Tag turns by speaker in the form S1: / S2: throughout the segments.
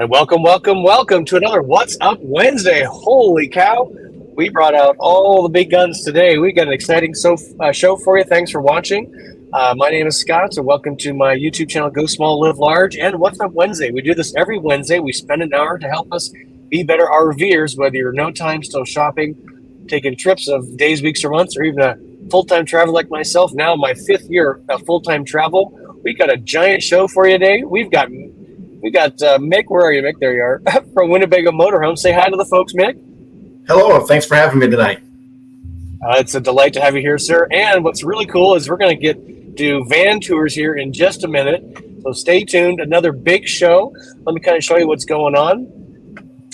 S1: And welcome to another What's Up Wednesday. Holy cow. We brought out all the big guns today. We got an exciting show for you. Thanks for watching. My name is Scott, so welcome to my YouTube channel, Go Small, Live Large, and What's Up Wednesday. We do this every Wednesday. We spend an hour to help us be better RVers, whether you're no time still shopping, taking trips of days, weeks, or months, or even a full-time traveler like myself. Now my 5th year of full-time travel. We got a giant show for you today. We got Mick. Where are you, Mick? There you are. From Winnebago Motor Homes. Say hi to the folks, Mick.
S2: Hello. Thanks for having me tonight.
S1: It's a delight to have you here, sir. And what's really cool is we're going to do van tours here in just a minute. So stay tuned. Another big show. Let me kind of show you what's going on.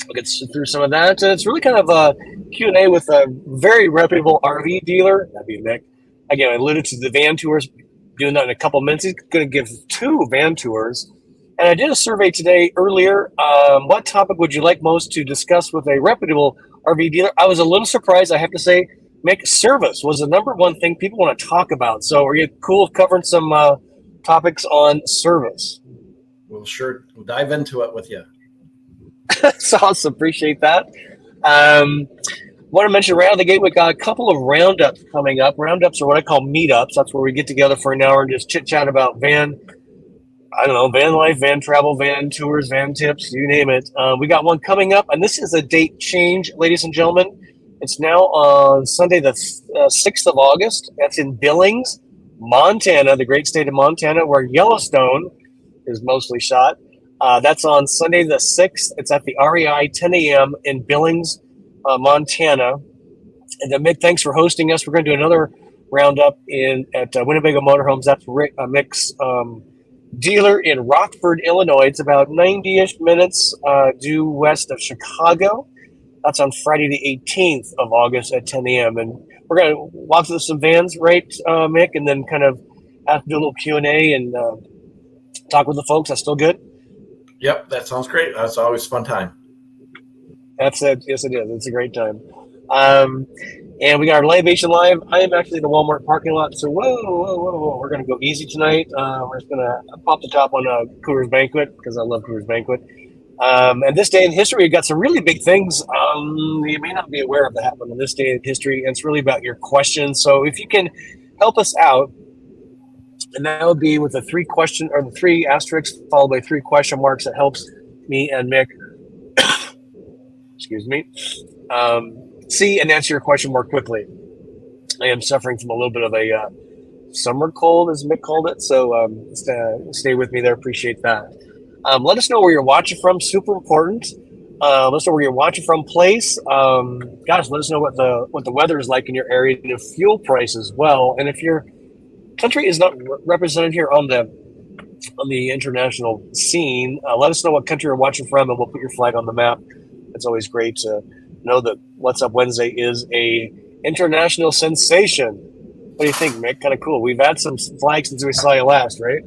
S1: We'll get through some of that. It's really kind of a Q&A with a very reputable RV dealer. That'd be Mick. Again, I alluded to the van tours. Doing that in a couple minutes. He's going to give 2 van tours. And I did a survey today earlier. What topic would you like most to discuss with a reputable RV dealer? I was a little surprised, I have to say. Mick, service was the number one thing people want to talk about. So are you cool covering some topics on service?
S2: We'll dive into it with you.
S1: That's awesome. Appreciate that. Want to mention right out of the gate, we got a couple of roundups coming up. Roundups are what I call meetups. That's where we get together for an hour and just chit chat about van life, van travel, van tours, van tips, you name it. We got one coming up, and this is a date change, ladies and gentlemen. It's now on Sunday, the 6th of August. That's in Billings, Montana, the great state of Montana, where Yellowstone is mostly shot. That's on Sunday, the 6th. It's at the REI, 10 a.m. in Billings, Montana. And then Mick, thanks for hosting us. We're going to do another roundup at Winnebago Motor Homes. That's Mick's dealer in Rockford, Illinois. It's about 90-ish minutes due west of Chicago. That's on Friday the 18th of August at 10 a.m. And we're going to walk through some vans, right, Mick, and then kind of have to do a little Q&A and talk with the folks. That's still good?
S2: Yep, that sounds great. That's always a fun time.
S1: That's it. Yes, it is. It's a great time. And we got our Libation live. I am actually in the Walmart parking lot. So, whoa. We're going to go easy tonight. We're just going to pop the top on Coors Banquet because I love Coors Banquet. And this day in history, we've got some really big things you may not be aware of that happened on this day in history. And it's really about your questions. So if you can help us out, and that would be with the 3 asterisks followed by 3 question marks. That helps me and Mick, excuse me, see and answer your question more quickly. I am suffering from a little bit of a summer cold, as Mick called it. So stay with me there. Appreciate that. Let us know where you're watching from. Super important. Let us know where you're watching from. Place. Let us know what the weather is like in your area, and the fuel price as well. And if your country is not represented here on the international scene, let us know what country you're watching from, and we'll put your flag on the map. It's always great to know that What's Up Wednesday is a international sensation. What do you think, Mick? Kind of cool. We've had some flags since we saw you last, right?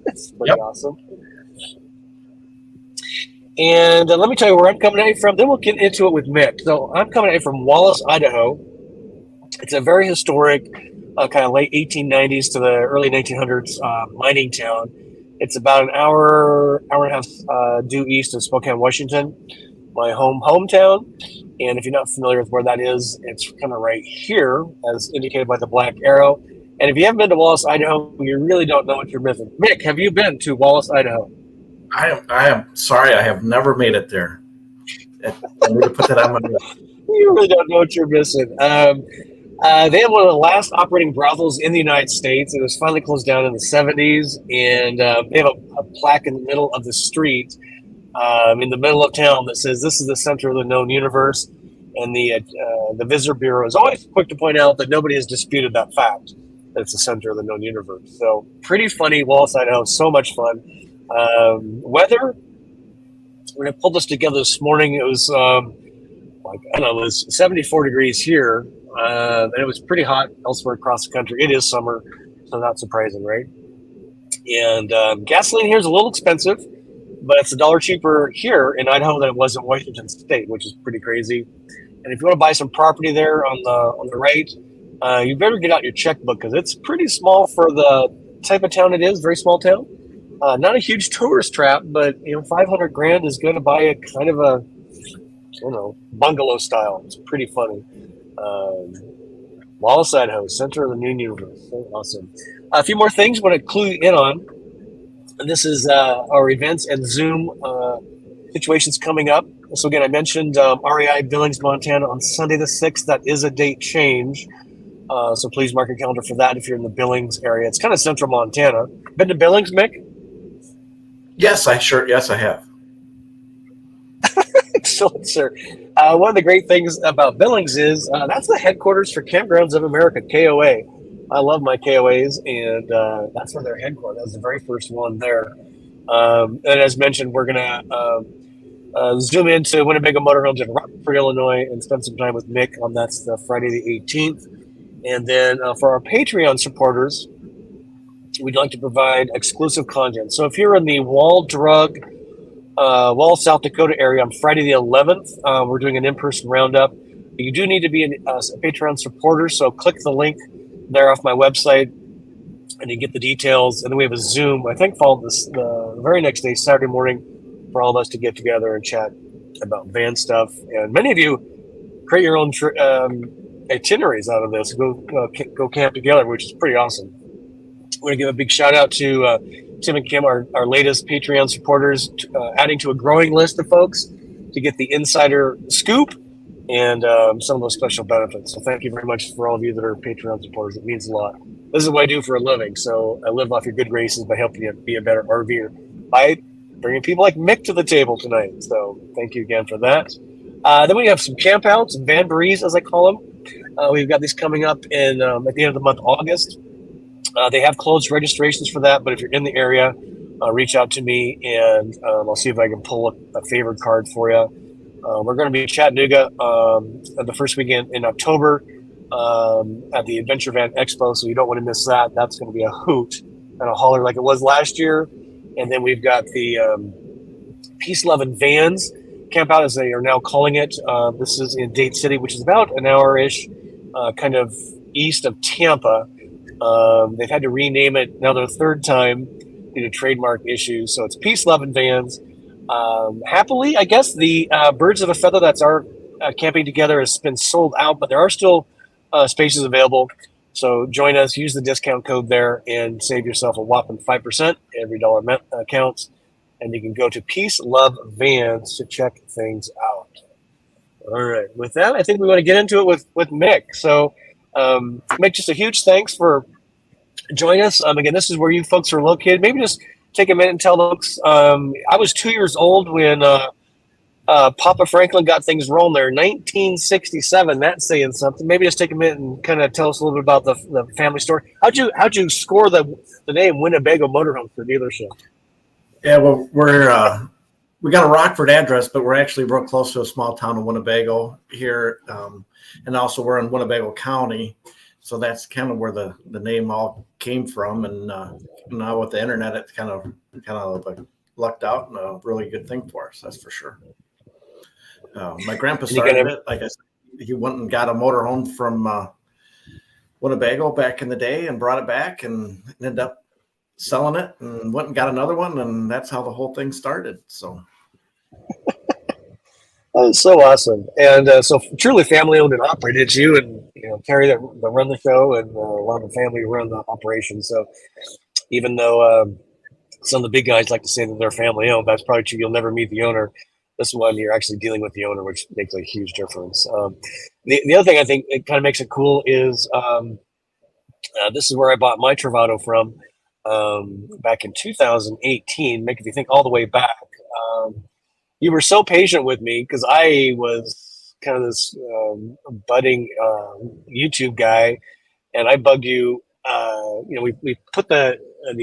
S1: It's pretty awesome. And let me tell you where I'm coming at you from. Then we'll get into it with Mick. So I'm coming at you from Wallace, Idaho. It's a very historic, kind of late 1890s to the early 1900s mining town. It's about an hour and a half due east of Spokane, Washington, my hometown. And if you're not familiar with where that is, it's kind of right here, as indicated by the black arrow. And if you haven't been to Wallace, Idaho, you really don't know what you're missing. Mick, have you been to Wallace, Idaho?
S2: I am sorry. I have never made it there. I need to put that on my list.
S1: You really don't know what you're missing. They have one of the last operating brothels in the United States. It was finally closed down in the 70s. And they have a plaque in the middle of the street, in the middle of town, that says, "This is the center of the known universe." And the Visitor Bureau is always quick to point out that nobody has disputed that fact, that it's the center of the known universe. So pretty funny. Wallace, Idaho, so much fun. Weather, when I pulled this together this morning, it was it was 74 degrees here, and it was pretty hot elsewhere across the country. It is summer, so not surprising, right? And gasoline here is a little expensive, but it's $1 cheaper here in Idaho than it was in Washington State, which is pretty crazy. And if you want to buy some property there on the right, you better get out your checkbook because it's pretty small for the type of town it is. Very small town. Not a huge tourist trap, but 500 grand is going to buy a kind of a, I don't know, bungalow style. It's pretty funny. Um, Wall side house, center of the new universe. So awesome. A few more things I want to clue you in on. This is our events and Zoom situations coming up. So again, I mentioned REI Billings, Montana on Sunday the 6th. That is a date change. So please mark your calendar for that if you're in the Billings area. It's kind of central Montana. Been to Billings, Mick?
S2: Yes, I have.
S1: Excellent, sir. One of the great things about Billings is that's the headquarters for Campgrounds of America, KOA. I love my KOAs, and that's where they're headquartered. That was the very first one there. And as mentioned, we're going to zoom into Winnebago Motor Homes in Rockford, Illinois, and spend some time with Mick on that's the Friday the 18th. And then for our Patreon supporters, we'd like to provide exclusive content. So if you're in the Wall, South Dakota area on Friday the 11th, we're doing an in-person roundup. You do need to be a Patreon supporter, so click the link there off my website, and you get the details. And then we have a Zoom, I think, followed the very next day, Saturday morning, for all of us to get together and chat about van stuff. And many of you create your own itineraries out of this. Go camp together, which is pretty awesome. I want to give a big shout out to Tim and Kim, our latest Patreon supporters, adding to a growing list of folks to get the insider scoop and some of those special benefits. So thank you very much for all of you that are Patreon supporters. It means a lot. This is what I do for a living. So I live off your good graces by helping you be a better RVer by bringing people like Mick to the table tonight. So thank you again for that. Then we have some camp outs and van breeze, as I call them. We've got these coming up in at the end of the month, August. They have closed registrations for that, but if you're in the area, reach out to me, and I'll see if I can pull a favored card for you. We're going to be in Chattanooga the first weekend in October at the Adventure Van Expo, so you don't want to miss that. That's going to be a hoot and a holler like it was last year. And then we've got the Peace, Love, and Vans camp out, as they are now calling it. This is in Dade City, which is about an hour-ish kind of east of Tampa. They've had to rename it now the third time due to trademark issues. So it's Peace, Love, and Vans. Happily, I guess the Birds of a Feather, that's our camping together, has been sold out, but there are still spaces available. So join us, use the discount code there, and save yourself a whopping 5%. Every dollar counts. And you can go to Peace, Love, Vans to check things out. All right. With that, I think we want to get into it with Mick. So, Mick, just a huge thanks for joining us. Again, this is where you folks are located. Maybe just take a minute and tell folks. I was 2 years old when Papa Franklin got things rolling there, 1967. That's saying something. Maybe just take a minute and kind of tell us a little bit about the family story. How'd you score the name Winnebago Motor Homes for dealership?
S2: Yeah, well, we got a Rockford address, but we're actually real close to a small town of Winnebago here, and also we're in Winnebago County, so that's kind of where the name all came from. And now with the internet, it's kind of like lucked out, and a really good thing for us, that's for sure. My grandpa started it. Like I said, he went and got a motorhome from Winnebago back in the day and brought it back, and ended up selling it and went and got another one, and that's how the whole thing started. So
S1: that's so awesome. And so truly family owned and operated. You and Terry that run the show, and a lot of the family run the operation. So even though some of the big guys like to say that they're family owned, that's probably true. You'll never meet the owner. This one, you're actually dealing with the owner, which makes a huge difference. The other thing I think it kind of makes it cool is this is where I bought my Travato from. Back in 2018, Mick, if you think all the way back, you were so patient with me because I was kind of this budding YouTube guy, and I bugged you. We put the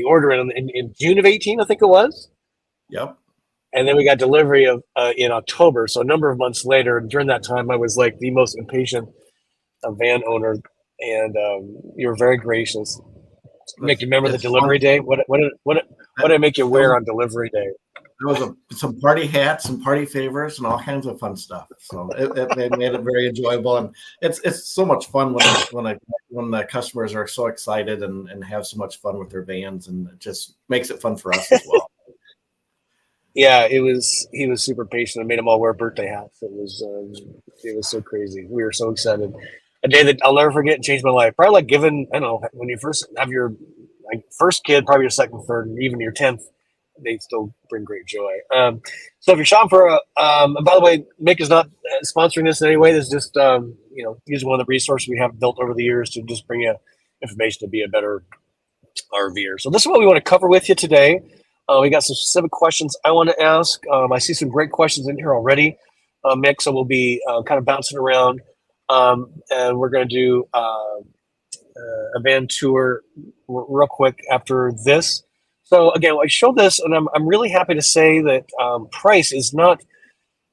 S1: order in June of 18, I think it was.
S2: Yep.
S1: And then we got delivery of in October, so a number of months later. And during that time, I was like the most impatient van owner, and you were very gracious. Mick, you remember the delivery day? What did I make you wear on delivery day?
S2: some party hats, some party favors, and all kinds of fun stuff. So it made it very enjoyable, and it's so much fun when the customers are so excited and have so much fun with their vans, and it just makes it fun for us as well.
S1: Yeah, he was super patient. I made them all wear birthday hats. It was so crazy. We were so excited. A day that I'll never forget and changed my life. Probably like giving, I don't know, when you first have your first kid, probably your second, third, and even your 10th, they still bring great joy. So if you're shopping for and by the way, Mick is not sponsoring this in any way. This is just, using one of the resources we have built over the years to just bring you information to be a better RVer. So this is what we want to cover with you today. We got some specific questions I want to ask. I see some great questions in here already, Mick, so we'll be kind of bouncing around. And we're going to do a van tour real quick after this. So again, I showed this, and I'm really happy to say that price is not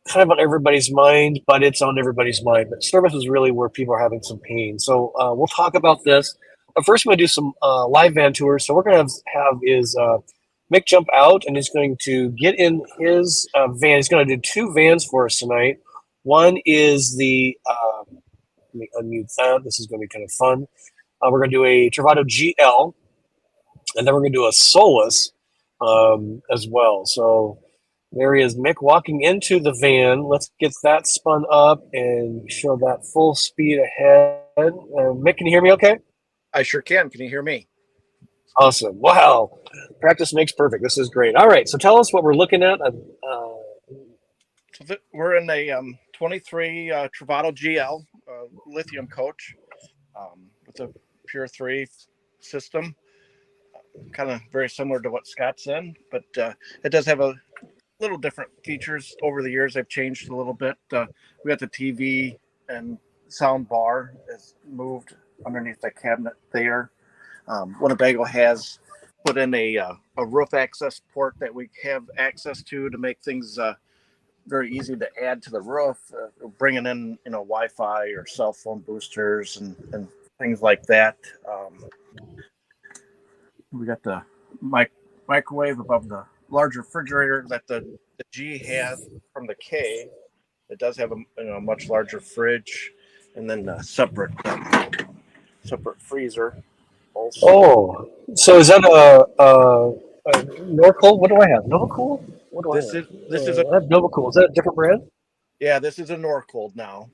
S1: kind of on everybody's mind, but it's on everybody's mind. But service is really where people are having some pain. So we'll talk about this. But first, we're going to do some live van tours. So we're going to have is Mick jump out, and he's going to get in his van. He's going to do two vans for us tonight. One is the let me unmute that. This is going to be kind of fun. We're going to do a Travato GL, and then we're going to do a Solis as well. So there he is, Mick walking into the van. Let's get that spun up and show that full speed ahead. Mick, can you hear me okay?
S3: I sure can. Can you hear me?
S1: Awesome. Wow. Practice makes perfect. This is great. All right. So tell us what we're looking at.
S3: We're in a 23 Travato GL lithium coach with a Pure 3 system. Kind of very similar to what Scott's in, but it does have a little different features over the years. They've changed a little bit. We got the TV and sound bar is moved underneath the cabinet there. Winnebago has put in a roof access port that we have access to make things very easy to add to the roof, bringing in Wi-Fi or cell phone boosters and things like that. We got the microwave above the large refrigerator that the G has from the K. It does have a much larger fridge, and then a separate freezer. Also.
S1: Oh, so is that a Norcold? What do I have? Novacool? What do I have?
S3: This is
S1: I have Novacool. Is that a different brand?
S3: Yeah, this is a Norcold now.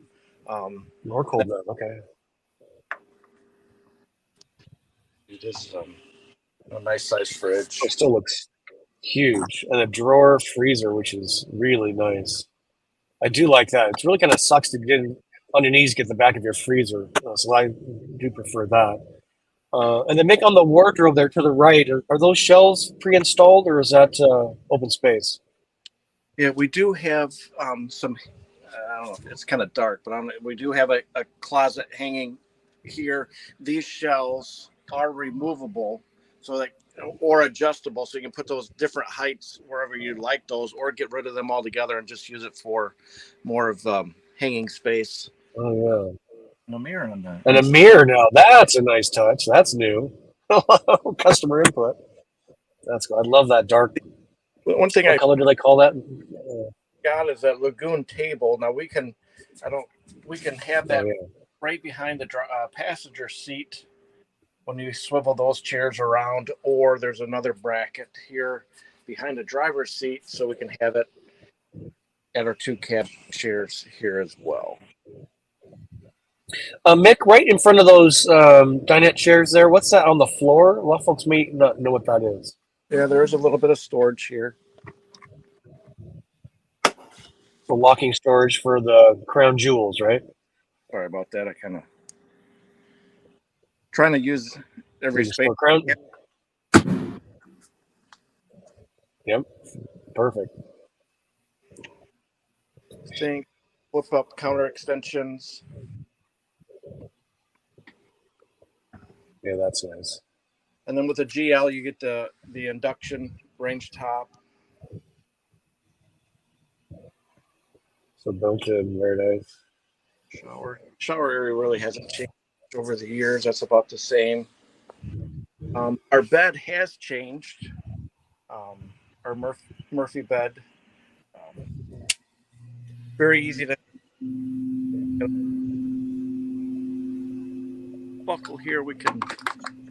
S1: Norcold, then. Okay.
S3: It is a nice size fridge.
S1: It still looks huge, and a drawer freezer, which is really nice. I do like that. It's really kind of sucks to get on your knees, get the back of your freezer. So I do prefer that. And then make on the wardrobe there to the right. Are those shelves pre-installed, or is that open space?
S3: Yeah, we do have some. I don't know. It's kind of dark, but we do have a closet hanging here. These shelves are removable, so that or adjustable, so you can put those different heights wherever you like those, or get rid of them altogether and just use it for more of hanging space.
S1: Oh yeah.
S3: And a mirror on that.
S1: And a mirror now. That's a nice touch. That's new. Customer input. That's good. I love that dark.
S3: One thing
S1: what color do they call that?
S3: Got is that lagoon table. Now we can have that right behind the passenger seat when you swivel those chairs around, or there's another bracket here behind the driver's seat, so we can have it at our two cab chairs here as well.
S1: Mick, right in front of those dinette chairs there, what's that on the floor? A lot of folks may not know what that is.
S3: Yeah, there's a little bit of storage here.
S1: The locking storage for the crown jewels, right?
S3: Sorry about that. I kind of trying to use every space.
S1: Crown. Yep, perfect.
S3: Sink, flip up counter extensions.
S1: Yeah, that's nice.
S3: And then with the GL, you get the induction range top.
S1: So built in, very nice.
S3: Shower area really hasn't changed over the years. That's about the same. Our bed has changed. our Murphy bed. Very easy to buckle here. We can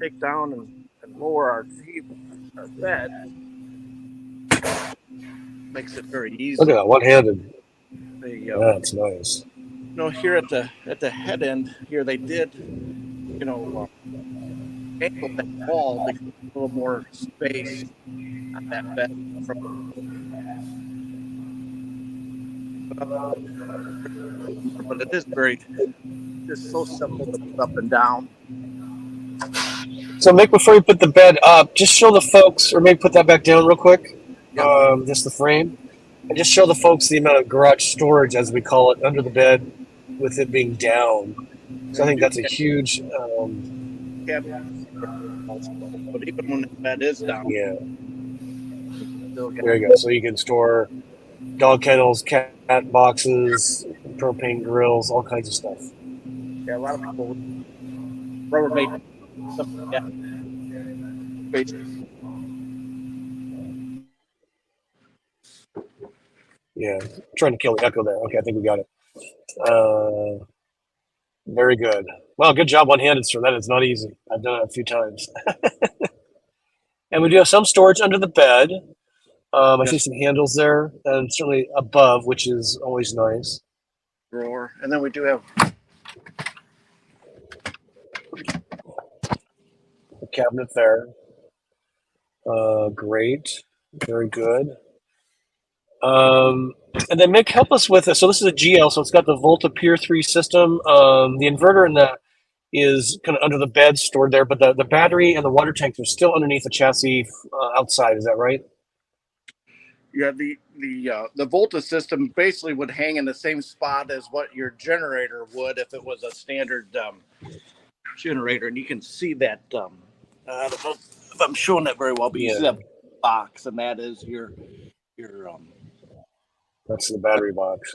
S3: take down and lower our feet, our bed. Makes it very easy.
S1: Look at that, one-handed.
S3: They,
S1: That's nice.
S3: Here at the head end here, they did, angle that wall to get a little more space on that bed. But it is just so simple to put up and down.
S1: So, Mick, before you put the bed up, just show the folks, or maybe put that back down real quick, just the frame, and just show the folks the amount of garage storage, as we call it, under the bed, with it being down. So I think that's a huge.
S3: But even when the bed is down,
S1: yeah. There you go. So you can store dog kennels, cat boxes, propane grills, all kinds of stuff.
S3: Yeah, a lot of people Rubbermaid stuff like that.
S1: Yeah, trying to kill the echo there. Okay, I think we got it. Very good. Well, good job one-handed, sir. That is not easy. I've done it a few times. And we do have some storage under the bed. I see some handles there, and certainly above, which is always nice.
S3: Drawer, and then we do have
S1: a cabinet there. Great, very good. And then Mick, help us with this. So this is a GL, so it's got the Volta Pier 3 system. The inverter and that is kind of under the bed stored there, but the battery and the water tanks are still underneath the chassis outside. Is that right?
S3: Yeah, the Volta system basically would hang in the same spot as what your generator would if it was a standard generator, and you can see that. I don't know if I'm showing that very well, but you see that box, and that is your.
S1: That's the battery box,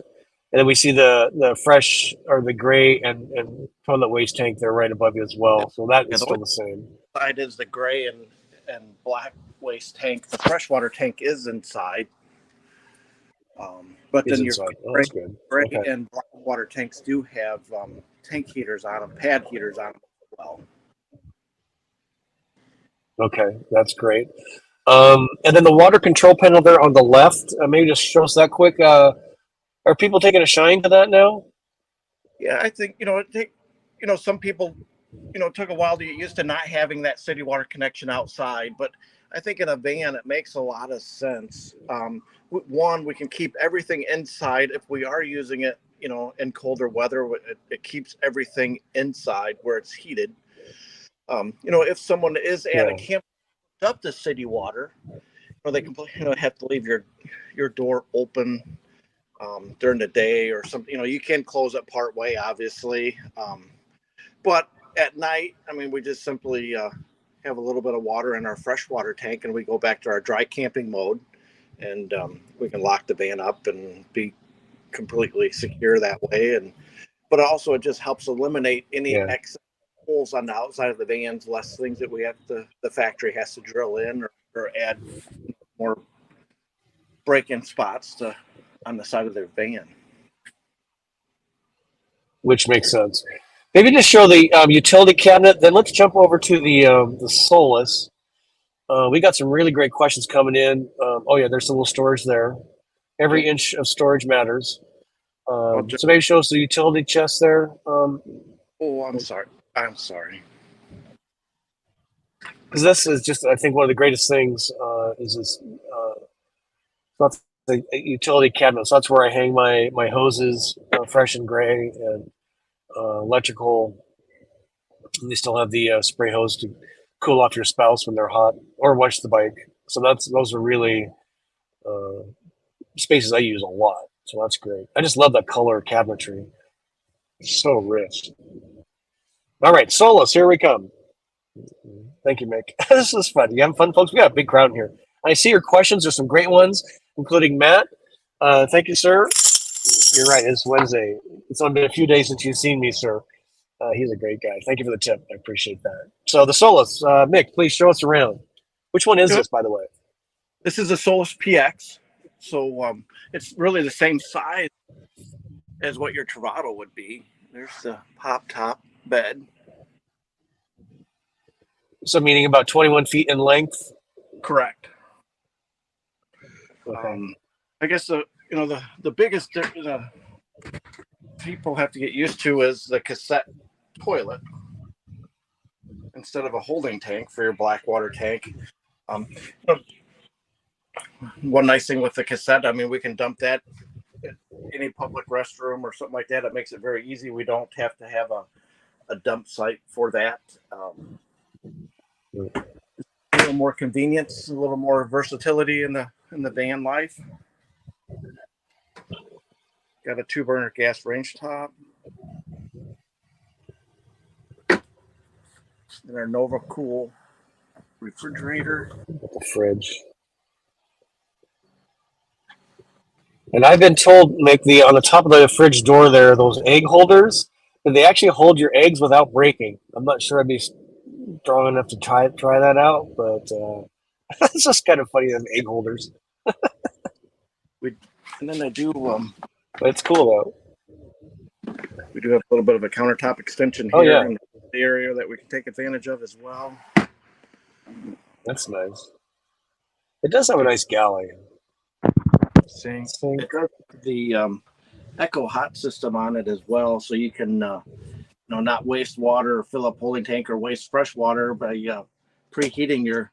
S1: and then we see the fresh or the gray and toilet waste tank there right above you as well. So that is still the same.
S3: Side is the gray and black waste tank. The freshwater tank is inside, but then your gray and black water tanks do have tank heaters on them, pad heaters on them as well.
S1: Okay, that's great. And then the water control panel there on the left, maybe just show us that quick. Are people taking a shine to that now?
S3: Yeah, I think, some people, it took a while to get used to not having that city water connection outside, but I think in a van, it makes a lot of sense. One, we can keep everything inside. If we are using it, in colder weather, it keeps everything inside where it's heated. If someone is at a camp up to city water, or they can have to leave your door open during the day or something. You can close it part way, obviously, but at night, we just simply have a little bit of water in our freshwater tank, and we go back to our dry camping mode, and we can lock the van up and be completely secure that way. But also it just helps eliminate any excess holes on the outside of the vans, less things that the factory has to drill in or add more break-in spots on the side of their van.
S1: Which makes sense. Maybe just show the utility cabinet. Then let's jump over to the Solis. We got some really great questions coming in. There's a little storage there. Every inch of storage matters. So maybe show us the utility chest there.
S3: I'm sorry.
S1: Because this is just, I think, one of the greatest things is this. That's the utility cabinet. So that's where I hang my hoses, fresh and gray, and electrical. And they still have the spray hose to cool off your spouse when they're hot or wash the bike. So those are really spaces I use a lot. So that's great. I just love that color cabinetry. It's so rich. All right, Solis, here we come. Thank you, Mick. This is fun. You having fun, folks? We got a big crowd here. I see your questions. There's some great ones, including Matt. Thank you, sir. You're right. It's Wednesday. It's only been a few days since you've seen me, sir. He's a great guy. Thank you for the tip. I appreciate that. So the Solis, Mick, please show us around. Which one is this, by the way?
S3: This is a Solis PX, so it's really the same size as what your Travato would be. There's the pop top bed.
S1: So meaning about 21 feet in length.
S3: Correct.
S1: Okay.
S3: I guess the biggest people have to get used to is the cassette toilet instead of a holding tank for your black water tank. One nice thing with the cassette, I mean, we can dump that in any public restroom or something like that. It makes it very easy. We don't have to have a dump site for that. A little more convenience, a little more versatility in the Vanlife. Got a 2-burner gas range top. And our Nova Cool refrigerator.
S1: The fridge. And I've been told, Mick, on the top of the fridge door there, those egg holders, that they actually hold your eggs without breaking. I'm not sure I'd be strong enough to try that out, but it's just kind of funny, them egg holders.
S3: And then I do.
S1: But it's cool though.
S3: We do have a little bit of a countertop extension here in the area that we can take advantage of as well.
S1: That's nice. It does have a nice galley.
S3: It does the Echo Hot system on it as well, so you can not waste water or fill up holding tank or waste fresh water by preheating your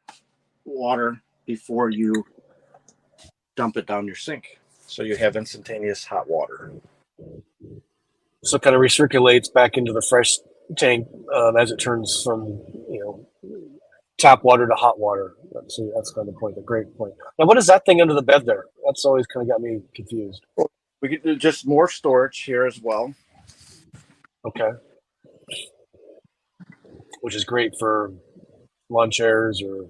S3: water before you dump it down your sink. So you have instantaneous hot water.
S1: So it kind of recirculates back into the fresh tank as it turns from tap water to hot water. So that's kind of the point. A great point. Now, what is that thing under the bed there? That's always kind of got me confused.
S3: We could do just more storage here as well.
S1: Okay. Which is great for lawn chairs or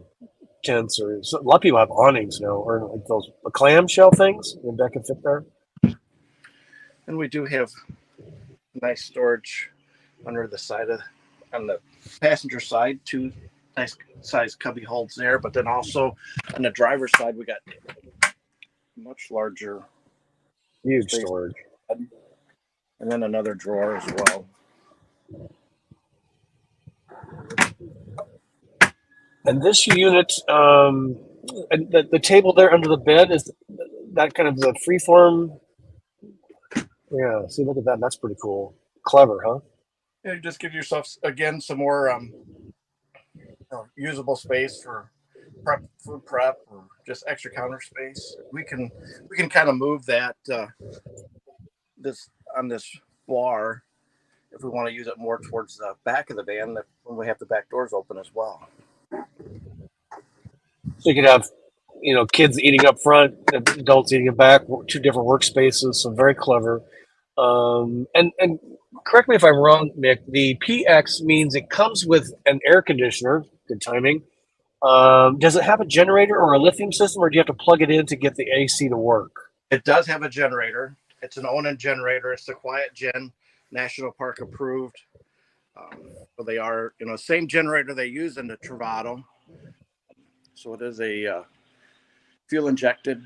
S1: tents, or a lot of people have awnings now, or like those clamshell things that can fit there.
S3: And we do have nice storage under the side on the passenger side, 2 nice size cubby holes there, but then also on the driver's side we got much larger,
S1: huge storage,
S3: and then another drawer as well.
S1: And this unit, and the table there under the bed, is that kind of the freeform? Yeah, see, look at that. That's pretty cool. Clever, huh?
S3: Yeah, you just give yourself again some more usable space for food prep or just extra counter space. We can kind of move that this bar if we want to use it more towards the back of the van when we have the back doors open as well.
S1: So you could have, kids eating up front, adults eating in back, 2 different workspaces. So very clever. And correct me if I'm wrong, Mick. The PX means it comes with an air conditioner. Good timing. Does it have a generator or a lithium system, or do you have to plug it in to get the AC to work?
S3: It does have a generator. It's an Onan generator. It's the Quiet Gen, National Park approved. So they are, same generator they use in the Travato. So it is a fuel injected,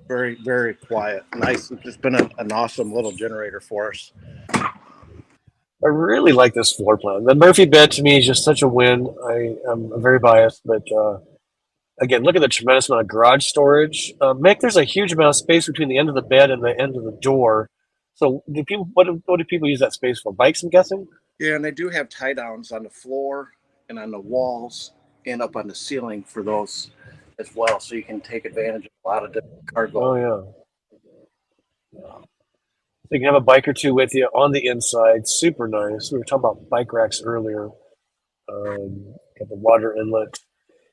S3: very, very quiet, nice. It's been an awesome little generator for us.
S1: I really like this floor plan. The Murphy bed to me is just such a win. I'm very biased, but again, look at the tremendous amount of garage storage. Mick, there's a huge amount of space between the end of the bed and the end of the door. So what do people use that space for? Bikes, I'm guessing?
S3: Yeah, and they do have tie downs on the floor and on the walls and up on the ceiling for those as well. So you can take advantage of a lot of different cargo.
S1: Oh, yeah. So you can have a bike or 2 with you on the inside. Super nice. We were talking about bike racks earlier. Got the water inlet.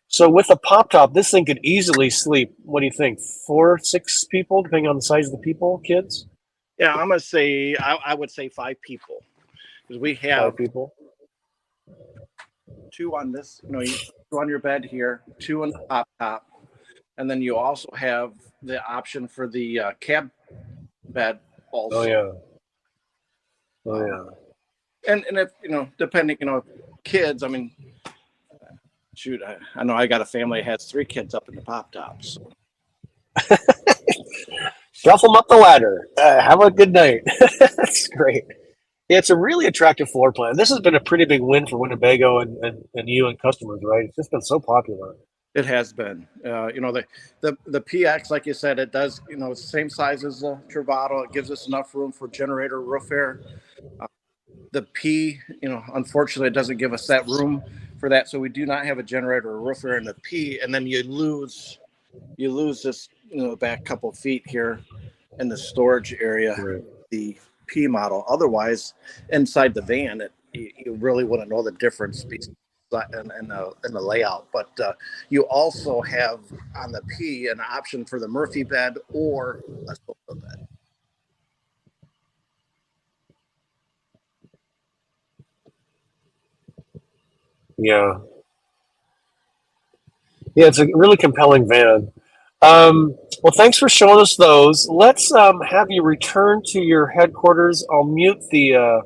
S1: So with the pop top, this thing could easily sleep. What do you think? 4, 6 people, depending on the size of the people, kids?
S3: Yeah, I'm gonna say I would say 5 people, because we have
S1: 5 people.
S3: 2 on this. 2 on your bed here, 2 on the pop top, and then you also have the option for the cab bed also.
S1: Oh yeah. Oh yeah.
S3: And if depending, kids. I mean, shoot, I know I got a family that has 3 kids up in the pop tops.
S1: Shuffle them up the ladder. Have a good night. That's great. Yeah, it's a really attractive floor plan. This has been a pretty big win for Winnebago and you and customers, right? It's just been so popular.
S3: It has been. The PX, like you said, it does. It's the same size as the Travato. It gives us enough room for generator, roof air. The P, unfortunately, it doesn't give us that room for that, so we do not have a generator or roof air in the P. And then you lose this, back couple feet here in the storage area,
S1: Right.
S3: the P model. Otherwise, inside the van, you really wouldn't know the difference in the layout. But you also have on the P an option for the Murphy bed or a sofa bed.
S1: Yeah. Yeah, it's a really compelling van. Well, thanks for showing us those. Let's have you return to your headquarters. I'll mute the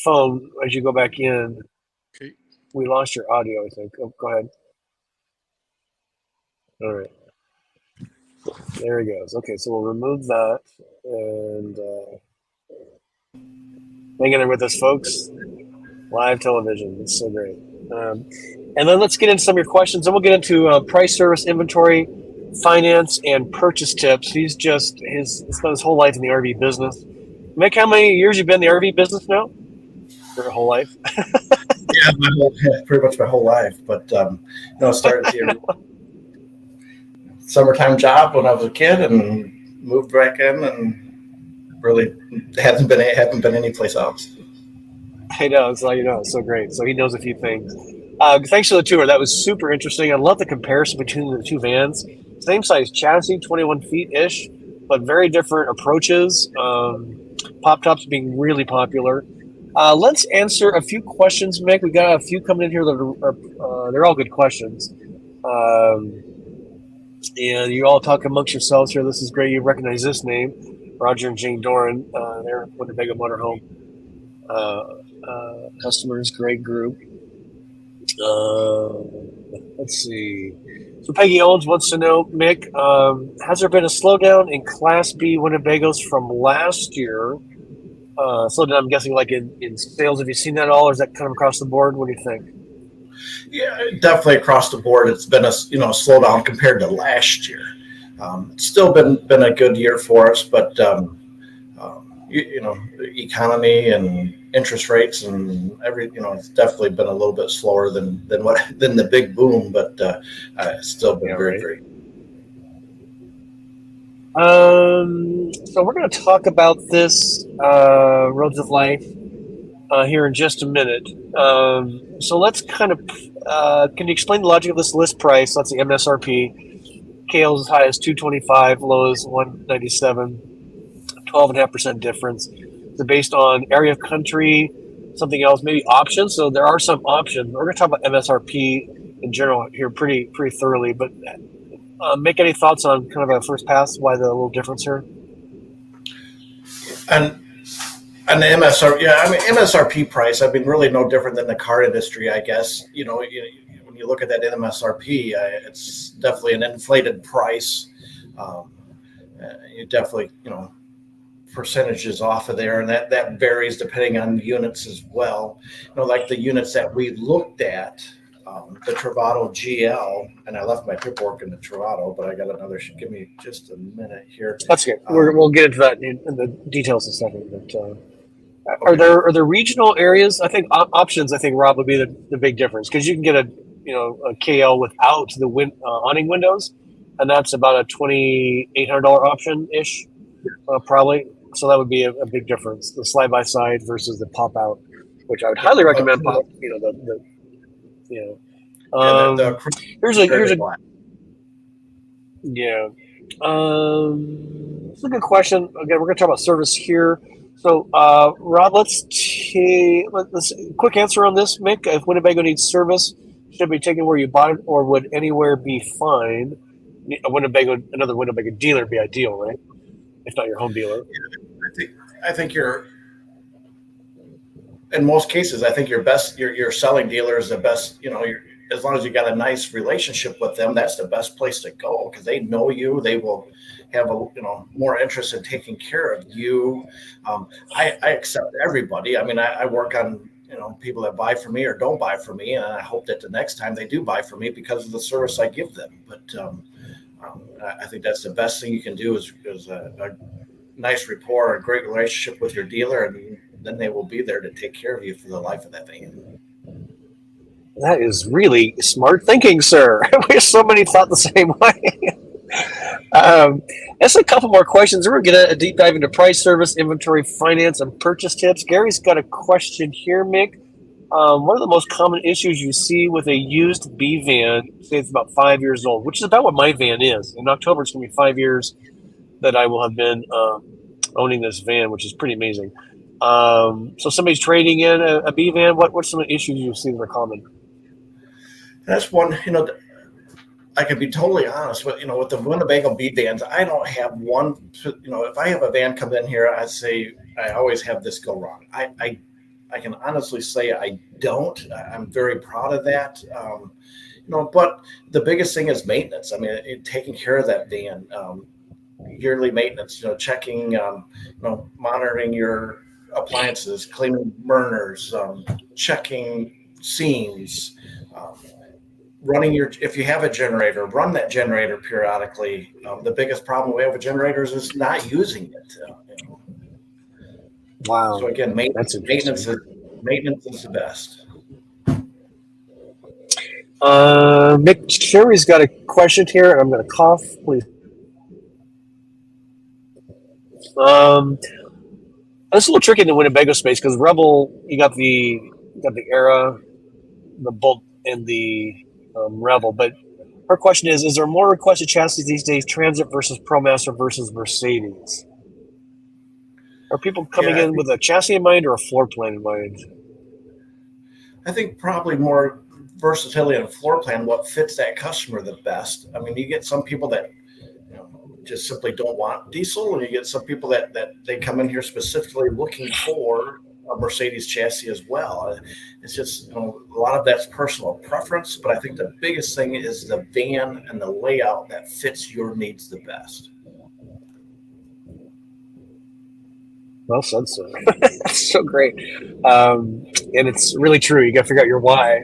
S1: phone as you go back in.
S3: Okay.
S1: We lost your audio, I think. Oh, go ahead. All right. There he goes. Okay, so we'll remove that and hang in there with us, folks. Live television. It's so great. And then let's get into some of your questions. Then we'll get into price, service, inventory, finance, and purchase tips. He's spent his whole life in the RV business. Mick, how many years you been in the RV business now? Your whole life?
S2: Yeah, pretty much my whole life. But started here summertime job when I was a kid and moved back in, and really haven't been any place else.
S1: I know. It's like, it's so great. So he knows a few things. Thanks for the tour. That was super interesting. I love the comparison between the two vans. Same size chassis, 21 feet ish, but very different approaches. Pop tops being really popular. Let's answer a few questions, Mick. We got a few coming in here that are they're all good questions. And you all talk amongst yourselves here. This is great. You recognize this name, Roger and Jane Doran. They're Winnebago Motor Home customers. Great group. Let's see. So Peggy Owens wants to know, Mick, has there been a slowdown in Class B Winnebagos from last year? Slowdown, I'm guessing, like in sales. Have you seen that at all, or is that kind of across the board? What do you think?
S2: Yeah, definitely across the board. It's been a slowdown compared to last year. It's still been a good year for us, but the economy and interest rates and it's definitely been a little bit slower than the big boom, but it's still been very great.
S1: So we're going to talk about this Roads of Life here in just a minute. So let's kind of can you explain the logic of this list price? That's the MSRP. KL's as high as 225, low as 197, 12.5% difference. They're based on area of country, something else, maybe options. So there are some options. We're going to talk about MSRP in general here pretty thoroughly. But make any thoughts on kind of a first pass? Why the little difference here?
S2: And the MSRP price, really no different than the car industry, I guess. When you look at that MSRP, it's definitely an inflated price. You definitely, percentages off of there, and that varies depending on units as well. Like the units that we looked at, the Travato GL, and I left my paperwork in the Travato, but I got another. Give me just a minute here.
S1: That's good. We'll get into that in the details in a second. But are there regional areas? I think options. I think Rob would be the big difference, because you can get a KL without the awning windows, and that's about a $2,800 option ish, probably. So that would be a big difference. The side by side versus the pop out, which I would highly recommend. Pop. Here's a yeah. It's a good question. Again, we're going to talk about service here. So, Rob, let's quick answer on this, Mick. If Winnebago needs service, should it be taken where you bought it, or would anywhere be fine? Another Winnebago dealer be ideal, right? If not your home dealer.
S2: I think you're in most cases, I think your selling dealer is the best. As long as you got a nice relationship with them, that's the best place to go because they know you. They will have more interest in taking care of you. I accept everybody. I mean, I work on people that buy from me or don't buy from me, and I hope that the next time they do buy from me because of the service I give them. But I think that's the best thing you can do is a nice rapport, a great relationship with your dealer, and then they will be there to take care of you for the life of that van.
S1: That is really smart thinking, sir. We have so many thought the same way. That's a couple more questions. We're going to get a deep dive into price, service, inventory, finance, and purchase tips. Gary's got a question here, Mick. What are the most common issues you see with a used B van? Say it's about 5 years old, which is about what my van is. In October, it's going to be 5 years that I will have been owning this van, which is pretty amazing. So somebody's trading in a B van. What's some of the issues you see that are common?
S2: That's one, I can be totally honest with the Winnebago B vans. I don't have one. If I have a van come in here, I say I always have this go wrong. I can honestly say I don't. I'm very proud of that. But the biggest thing is maintenance. I mean, taking care of that van, yearly maintenance. Checking, monitoring your appliances, cleaning burners, checking seams. If you have a generator, run that generator periodically. The biggest problem we have with generators is not using it.
S1: Wow.
S2: So again, maintenance is the best.
S1: Mick Sherry's got a question here, and I'm going to cough, please. It's a little tricky in the Winnebago space because Rebel, you got the Era, the Bolt, and the Rebel. But her question is there more requested chassis these days, Transit versus ProMaster versus Mercedes? Are people coming in with a chassis in mind or a floor plan in mind?
S2: I think probably more versatility and floor plan, what fits that customer the best. I mean, you get some people that just simply don't want diesel, and you get some people that they come in here specifically looking for a Mercedes chassis as well. It's just a lot of that's personal preference, but I think the biggest thing is the van and the layout that fits your needs the best.
S1: Well said, sir. That's so great, and it's really true. You got to figure out your why,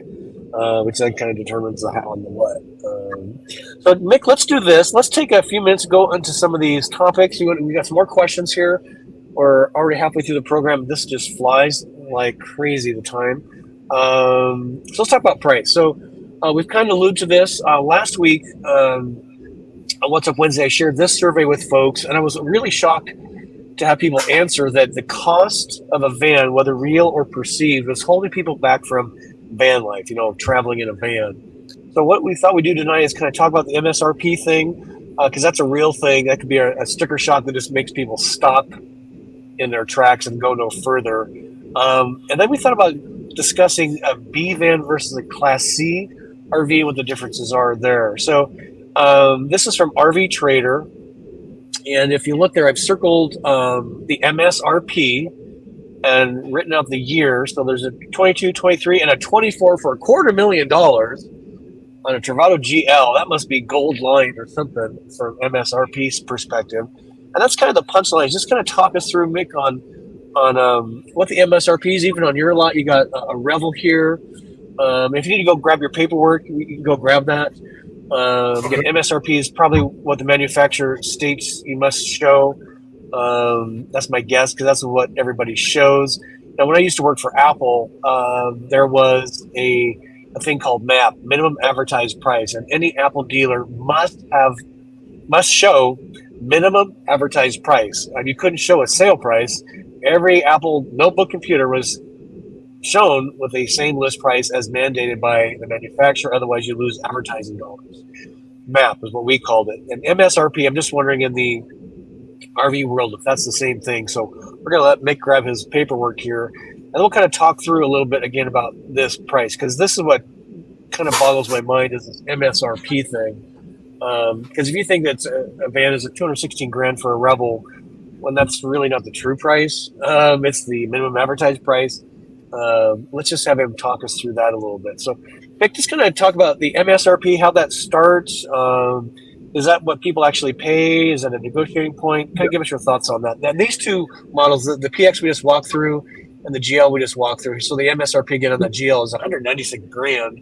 S1: which then kind of determines the how and the what. So, Mick, let's do this. Let's take a few minutes to go into some of these topics. We got some more questions here. We're already halfway through the program. This just flies like crazy, the time. So let's talk about price. So we've kind of alluded to this. Last week on What's Up Wednesday, I shared this survey with folks, and I was really shocked to have people answer that the cost of a van, whether real or perceived, was holding people back from van life, traveling in a van. So what we thought we'd do tonight is kind of talk about the MSRP thing, because that's a real thing. That could be a sticker shock that just makes people stop in their tracks and go no further. And then we thought about discussing a B van versus a Class C RV, what the differences are there. So this is from RV Trader. And if you look there, I've circled the MSRP and written out the year. So there's a 22, 23, and a 24 for $250,000 on a Travato GL. That must be gold line or something from MSRP's perspective. And that's kind of the punchline. Just kind of talk us through, Mick, on what the MSRP is. Even on your lot, you got a Revel here. If you need to go grab your paperwork, you can go grab that. Again, MSRP is probably what the manufacturer states you must show. That's my guess because that's what everybody shows. Now, when I used to work for Apple, there was a thing called MAP, minimum advertised price, and any Apple dealer must show minimum advertised price. And you couldn't show a sale price. Every Apple notebook computer was shown with the same list price as mandated by the manufacturer. Otherwise, you lose advertising dollars. MAP is what we called it. And MSRP, I'm just wondering in the RV world if that's the same thing. So we're going to let Mick grab his paperwork here. And we'll kind of talk through a little bit again about this price, because this is what kind of boggles my mind is this MSRP thing. Because if you think that a van is at $216,000 for a Rebel, when that's really not the true price, it's the minimum advertised price. Let's just have him talk us through that a little bit. So, Mick, just kind of talk about the MSRP, how that starts. Is that what people actually pay? Is that a negotiating point? Kind of give us your thoughts on that. And these two models, the PX we just walked through and the GL we just walked through. So the MSRP again on the GL is 196 grand.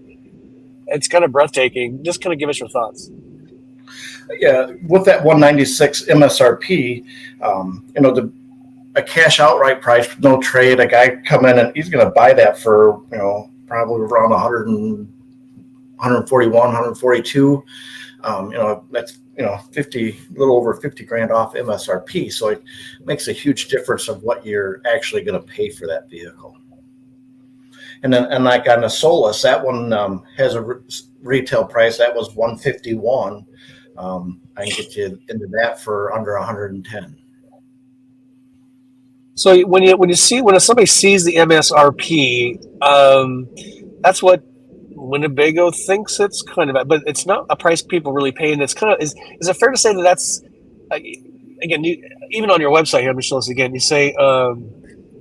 S1: It's kind of breathtaking. Just kind of give us your thoughts.
S2: Yeah, with that 196 MSRP, a cash outright price, no trade. A guy come in and he's going to buy that for probably around 100 and 141, 142. That's 50, a little over 50 grand off MSRP. So it makes a huge difference of what you're actually going to pay for that vehicle. And like on the Solis, that one has a retail price that was 151. I can get you into that for under 110.
S1: So when somebody sees the MSRP, that's what Winnebago thinks it's kind of, but it's not a price people really pay. And it's kind of is it fair to say that that's again, even on your website here, I'm going to show this again. You say,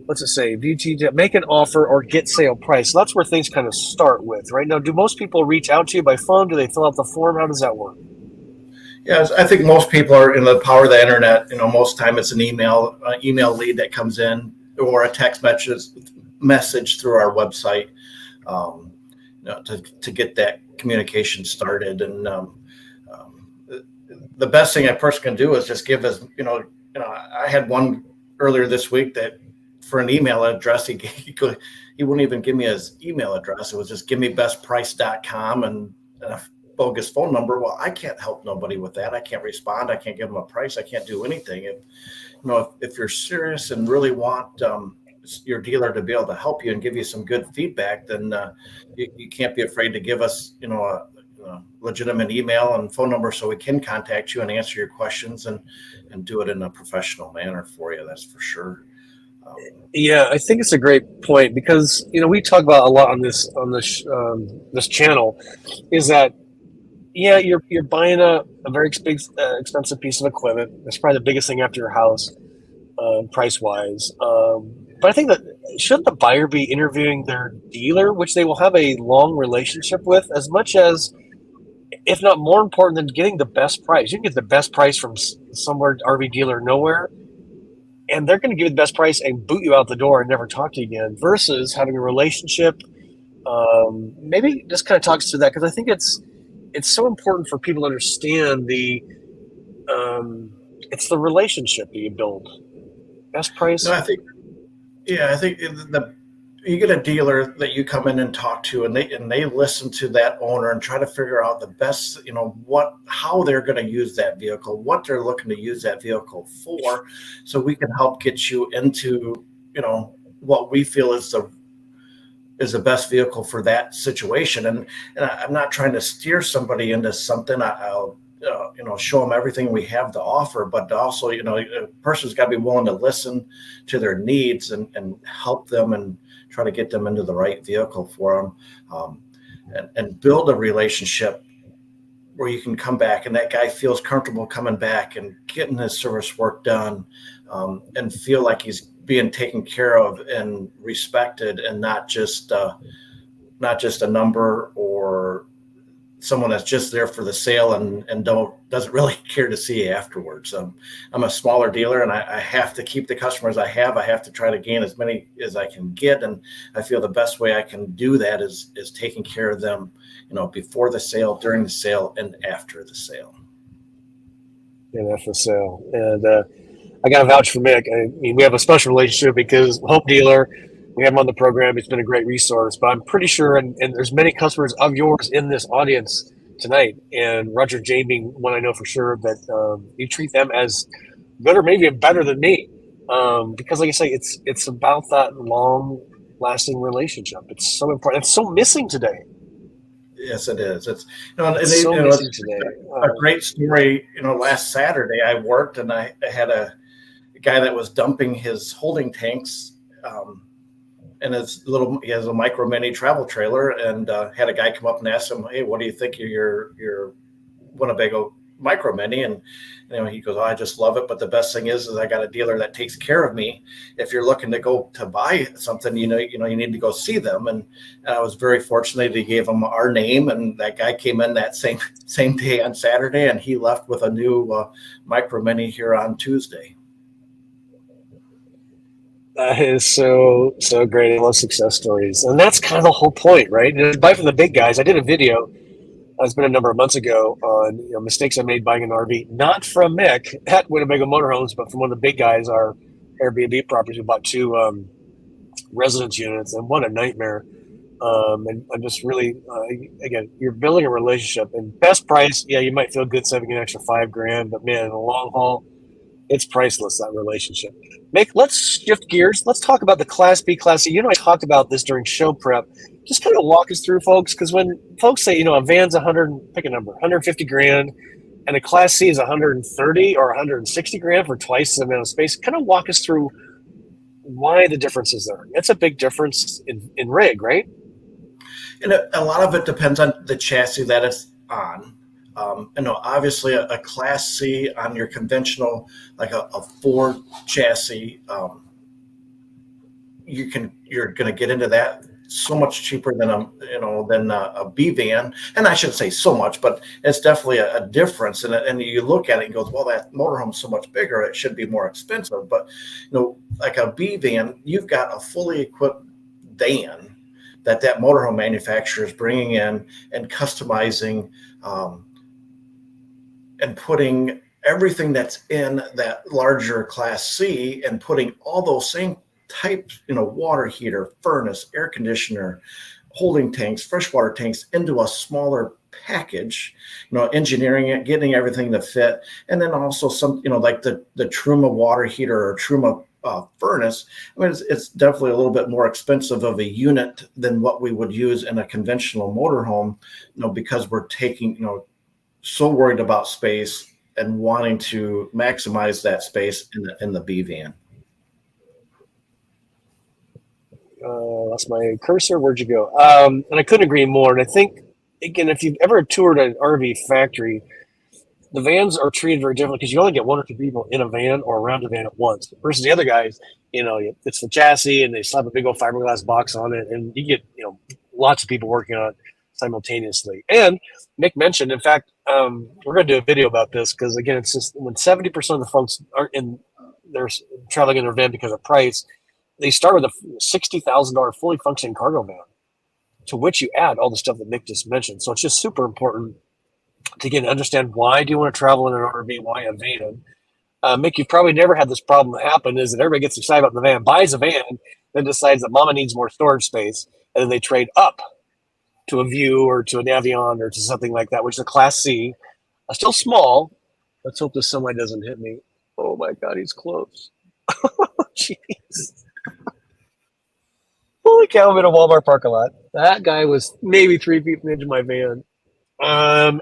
S1: what's it say? VT, make an offer or get sale price. So that's where things kind of start with, right? Now, do most people reach out to you by phone? Do they fill out the form? How does that work?
S2: Yes, I think most people are in the power of the internet. Most time it's an email lead that comes in or a text message through our website to get that communication started. And the best thing a person can do is just give us, I had one earlier this week that for an email address, he wouldn't even give me his email address. It was just givemebestprice.com and bogus phone number. Well, I can't help nobody with that. I can't respond. I can't give them a price. I can't do anything. If you're serious and really want your dealer to be able to help you and give you some good feedback, then you can't be afraid to give us, a legitimate email and phone number so we can contact you and answer your questions and do it in a professional manner for you. That's for sure.
S1: Yeah, I think it's a great point because we talk about a lot on this this channel is that you're buying a very expensive piece of equipment. That's probably the biggest thing after your house, price wise. But I think that shouldn't the buyer be interviewing their dealer, which they will have a long relationship with, as much as, if not more important than getting the best price. You can get the best price from somewhere, RV dealer nowhere, and they're going to give you the best price and boot you out the door and never talk to you again, versus having a relationship. Maybe just kind of talks to that, because I think it's so important for people to understand it's the relationship that you build. Best price.
S2: No, I think you get a dealer that you come in and talk to, and they listen to that owner and try to figure out the best, how they're going to use that vehicle, what they're looking to use that vehicle for, so we can help get you into, what we feel is the best vehicle for that situation. And I'm not trying to steer somebody into something. I'll show them everything we have to offer, but also, a person's got to be willing to listen to their needs and help them and try to get them into the right vehicle for them, and build a relationship where you can come back and that guy feels comfortable coming back and getting his service work done, and feel like he's being taken care of and respected, and not just a number or someone that's just there for the sale and doesn't really care to see you afterwards. I'm a smaller dealer, and I have to keep the customers I have. I have to try to gain as many as I can get, and I feel the best way I can do that is taking care of them, before the sale, during the sale, and after the sale.
S1: And after the sale, and I got to vouch for Mick. I mean, we have a special relationship because Hope Dealer, we have him on the program. It's been a great resource, but I'm pretty sure, and there's many customers of yours in this audience tonight, and Roger J being one I know for sure, that you treat them as good or maybe better than me, because like I say, it's about that long-lasting relationship. It's so important. It's so missing today.
S2: Yes, it is. It's
S1: missing today.
S2: A great story. Last Saturday I worked, and I had a guy that was dumping his holding tanks, and he has a micro mini travel trailer, and had a guy come up and ask him, "Hey, what do you think of your Winnebago micro mini, and he goes, oh, I just love it. But the best thing is I got a dealer that takes care of me. If you're looking to go to buy something, you need to go see them. And I was very fortunate. He gave them our name, and that guy came in that same day on Saturday, and he left with a new micro mini here on Tuesday.
S1: That is so great. I love success stories, and that's kind of the whole point, right? Buy from the big guys. I did a video. It's been a number of months ago on mistakes I made buying an RV, not from Mick at Winnebago Motor Homes, but from one of the big guys, our Airbnb properties. We bought 2 residence units, and what a nightmare. And I'm just really, again, you're building a relationship, and best price, yeah, you might feel good saving an extra $5,000, but man, in the long haul, it's priceless, that relationship. Mick, let's shift gears. Let's talk about the Class B, Class C. I talked about this during show prep. Just kind of walk us through, folks, because when folks say, a van's 150 grand, and a Class C is 130 or 160 grand for twice the amount of space, kind of walk us through why the difference is there. It's a big difference in rig, right?
S2: And a lot of it depends on the chassis that it's on. Obviously a Class C on your conventional, like a Ford chassis, you're going to get into that so much cheaper than a B van. And I shouldn't say so much, but it's definitely a difference. And you look at it and goes, well, that motorhome's so much bigger, it should be more expensive. But like a B van, you've got a fully equipped van that motorhome manufacturer is bringing in and customizing. And putting everything that's in that larger Class C and putting all those same types, water heater, furnace, air conditioner, holding tanks, freshwater tanks into a smaller package, engineering it, getting everything to fit. And then also some, like the Truma water heater or Truma furnace. I mean, it's definitely a little bit more expensive of a unit than what we would use in a conventional motorhome, because we're taking, so worried about space and wanting to maximize that space in the B van.
S1: Lost my cursor. Where'd you go? And I couldn't agree more. And I think, again, if you've ever toured an RV factory, the vans are treated very differently because you only get 1 or 2 people in a van or around a van at once. Versus the other guys, it's the chassis and they slap a big old fiberglass box on it, and you get lots of people working on it simultaneously. And Mick mentioned, in fact, we're going to do a video about this because, again, it's just when 70% of the folks they're traveling in their van because of price, they start with a $60,000 fully functioning cargo van, to which you add all the stuff that Mick just mentioned. So it's just super important to again understand, why do you want to travel in an RV, why a van? Mick, you've probably never had this problem happen, is that everybody gets excited about the van, buys a van, then decides that mama needs more storage space, and then they trade up to a View or to an Avion or to something like that, which is a Class C, still small. Let's hope this semi doesn't hit me. Oh my God, he's close. Jeez. Holy cow, I'm in a Walmart parking lot. That guy was maybe 3 feet from the edge of my van.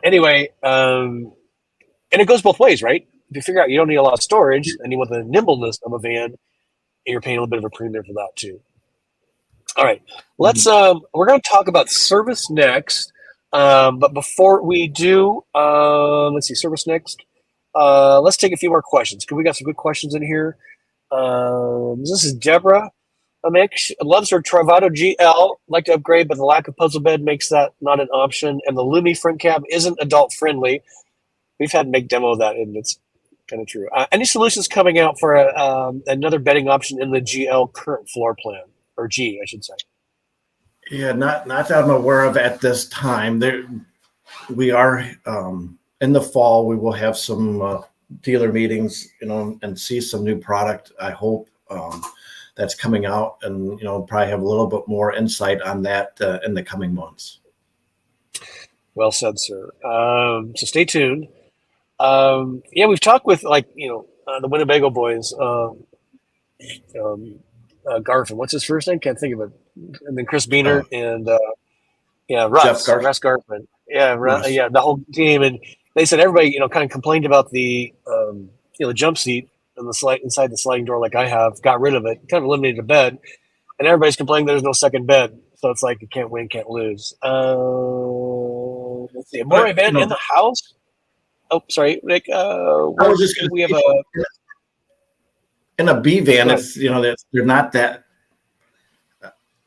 S1: Anyway, and it goes both ways, right? If you figure out you don't need a lot of storage and you want the nimbleness of a van, you're paying a little bit of a premium for that too. All right, let's. We're going to talk about service next, but before we do, let's see, service next. Let's take a few more questions because we got some good questions in here. This is Deborah. Mick loves her Travato GL. Like to upgrade, but the lack of puzzle bed makes that not an option, and the Lumi front cab isn't adult friendly. We've had Mick demo that, and it's kind of true. Any solutions coming out for another bedding option in the GL current floor plan? Or G, I should say.
S2: Yeah, not that I'm aware of at this time. We are in the fall. We will have some dealer meetings, and see some new product. I hope that's coming out, and probably have a little bit more insight on that in the coming months.
S1: Well said, sir. So stay tuned. Yeah, we've talked with the Winnebago boys. Garfin, what's his first name? Can't think of it. And then Chris Beener and Russ Garfin. Yeah, the whole team. And they said everybody, kind of complained about the the jump seat and the slide inside the sliding door, like I have, got rid of it, kind of eliminated a bed, and everybody's complaining there's no second bed. So it's like you can't win, can't lose. Let's see, a more event in the house. Oh, sorry, Nick.
S2: I was just going
S1: We have
S2: to
S1: a.
S2: say, in a B van,
S1: Go ahead.
S2: it's, they're not that,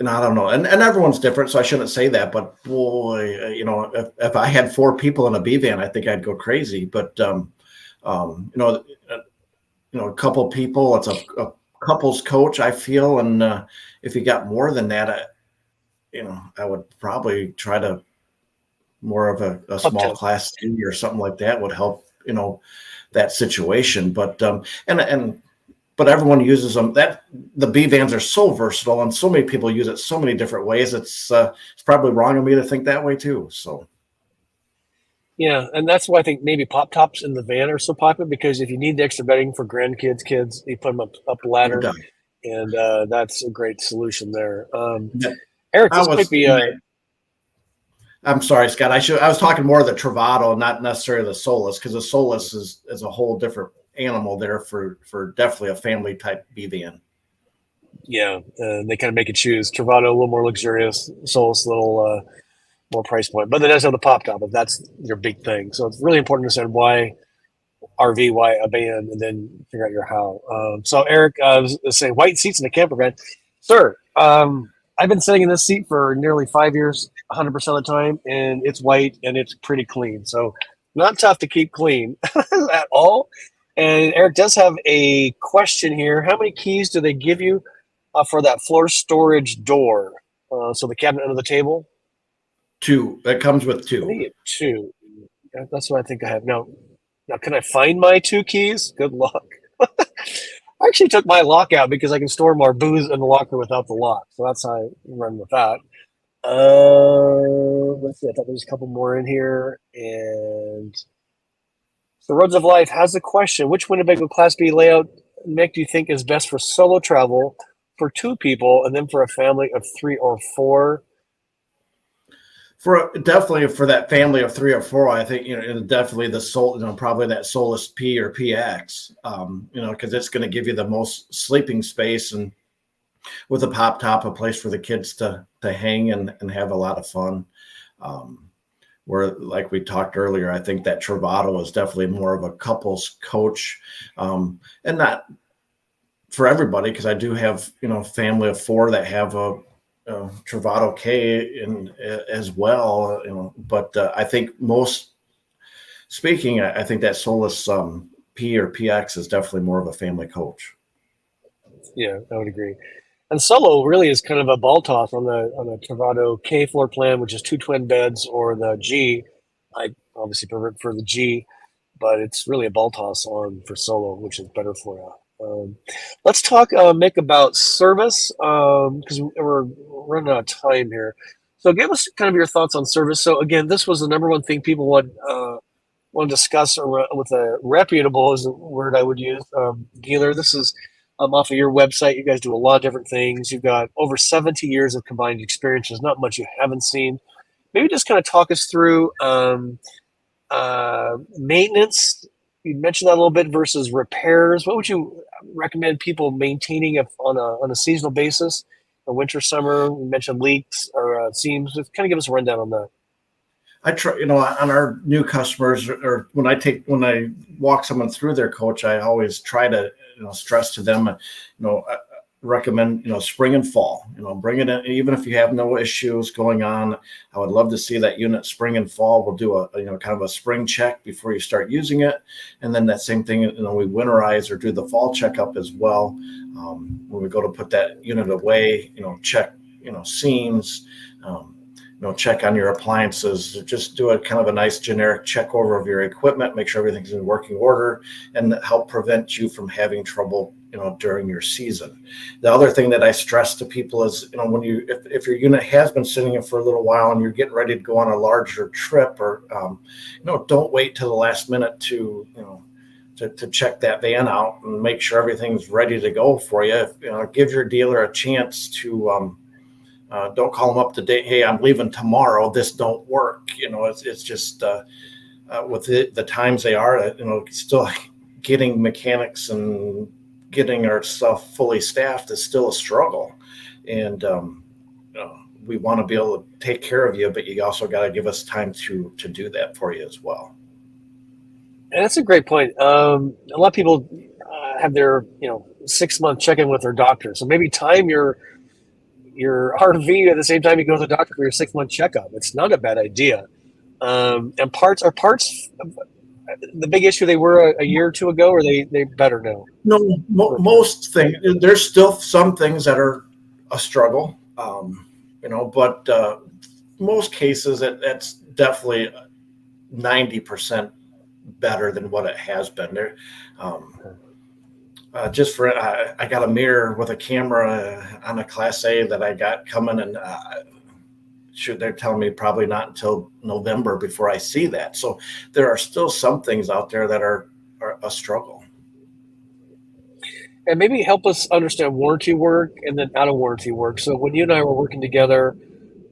S2: and I don't know, and everyone's different, so I shouldn't say that. But boy, if I had 4 people in a B van, I think I'd go crazy. But a couple of people, it's a couples coach, I feel, and if you got more than that, I would probably try to more of a
S1: Up
S2: small
S1: to.
S2: class C or something like that would help, that situation. But but everyone uses them. That the B vans are so versatile, and so many people use it so many different ways. It's probably wrong of me to think that way too. So
S1: Yeah, and that's why I think maybe pop tops in the van are so popular, because if you need the extra bedding for grandkids, kids, you put them up the
S2: no
S1: ladder,
S2: doubt.
S1: and that's a great solution there.
S2: Yeah,
S1: Eric,
S2: I
S1: this might
S2: was.
S1: be
S2: I'm sorry, Scott. I was talking more of the Travato, not necessarily the Solis, because the Solis is a whole different animal there for definitely a family type B van.
S1: yeah, they kind of make you choose. Travato a little more luxurious, Solus a little more price point, but it does have the pop top if that's your big thing. So it's really important to understand why RV, why a van, and then figure out your how. So Eric was saying white seats in a camper van, sir. I've been sitting in this seat for nearly 5 years, 100% of the time, and it's white and it's pretty clean. So not tough to keep clean at all. And Eric does have a question here. How many keys do they give you for that floor storage door? So the cabinet under the table?
S2: 2. That comes with
S1: I
S2: 2.
S1: think you have 2. Yeah, that's what I think I have. Now, can I find my 2 keys? Good luck. I actually took my lock out because I can store more booze in the locker without the lock. So that's how I run with that. Let's see. I thought there was a couple more in here. And so Roads of Life has a question. Which Winnebago Class B layout, Mick, do you think is best for solo travel for 2 people and then for a family of 3 or 4?
S2: Definitely for that family of 3 or 4, I think definitely probably that Solis P or PX, because it's going to give you the most sleeping space, and with a pop top, a place for the kids to hang and have a lot of fun. Where, like we talked earlier, I think that Travato is definitely more of a couples coach, and not for everybody, because I do have family of 4 that have a Travato K as well, but I think I think that Solis P or PX is definitely more of a family coach.
S1: Yeah, I would agree. And solo really is kind of a ball toss on the Travato K floor plan, which is 2 twin beds, or the G. I obviously prefer for the G, but it's really a ball toss on for solo, which is better for you. Let's talk, Mick, about service, because we're running out of time here. So give us kind of your thoughts on service. So again, this was the number one thing people want to discuss with a reputable, is the word I would use, dealer. This is off of your website. You guys do a lot of different things. You've got over 70 years of combined experience. There's not much you haven't seen. Maybe just kind of talk us through maintenance. You mentioned that a little bit versus repairs. What would you recommend people maintaining on a seasonal basis, a winter, summer? We mentioned leaks or seams. Just kind of give us a rundown on that.
S2: I try, on our new customers, or when I walk someone through their coach, I always try to, stress to them, recommend, spring and fall, bring it in, even if you have no issues going on. I would love to see that unit spring and fall. We'll do a, kind of a spring check before you start using it. And then that same thing, we winterize or do the fall checkup as well. When we go to put that unit away, check, seams, check on your appliances, just do a kind of a nice generic check over of your equipment, make sure everything's in working order, and help prevent you from having trouble, during your season. The other thing that I stress to people is, when if your unit has been sitting in for a little while and you're getting ready to go on a larger trip, or, don't wait till the last minute to check that van out and make sure everything's ready to go for you. Give your dealer a chance to, don't call them up today. Hey, I'm leaving tomorrow. This don't work. It's just with the times they are, still getting mechanics and getting our stuff fully staffed is still a struggle. And we want to be able to take care of you, but you also got to give us time to do that for you as well.
S1: And that's a great point. A lot of people have their 6 month check in with their doctor, so maybe time your RV at the same time you go to the doctor for your 6 month checkup. It's not a bad idea. And parts the big issue they were a year or two ago, or they better now?
S2: No, most things, there's still some things that are a struggle, but most cases that's definitely 90% better than what it has been. There, just for I got a mirror with a camera on a Class A that I got coming, and they're telling me probably not until November before I see that. So there are still some things out there that are a struggle.
S1: And maybe help us understand warranty work and then out of warranty work. So when you and I were working together,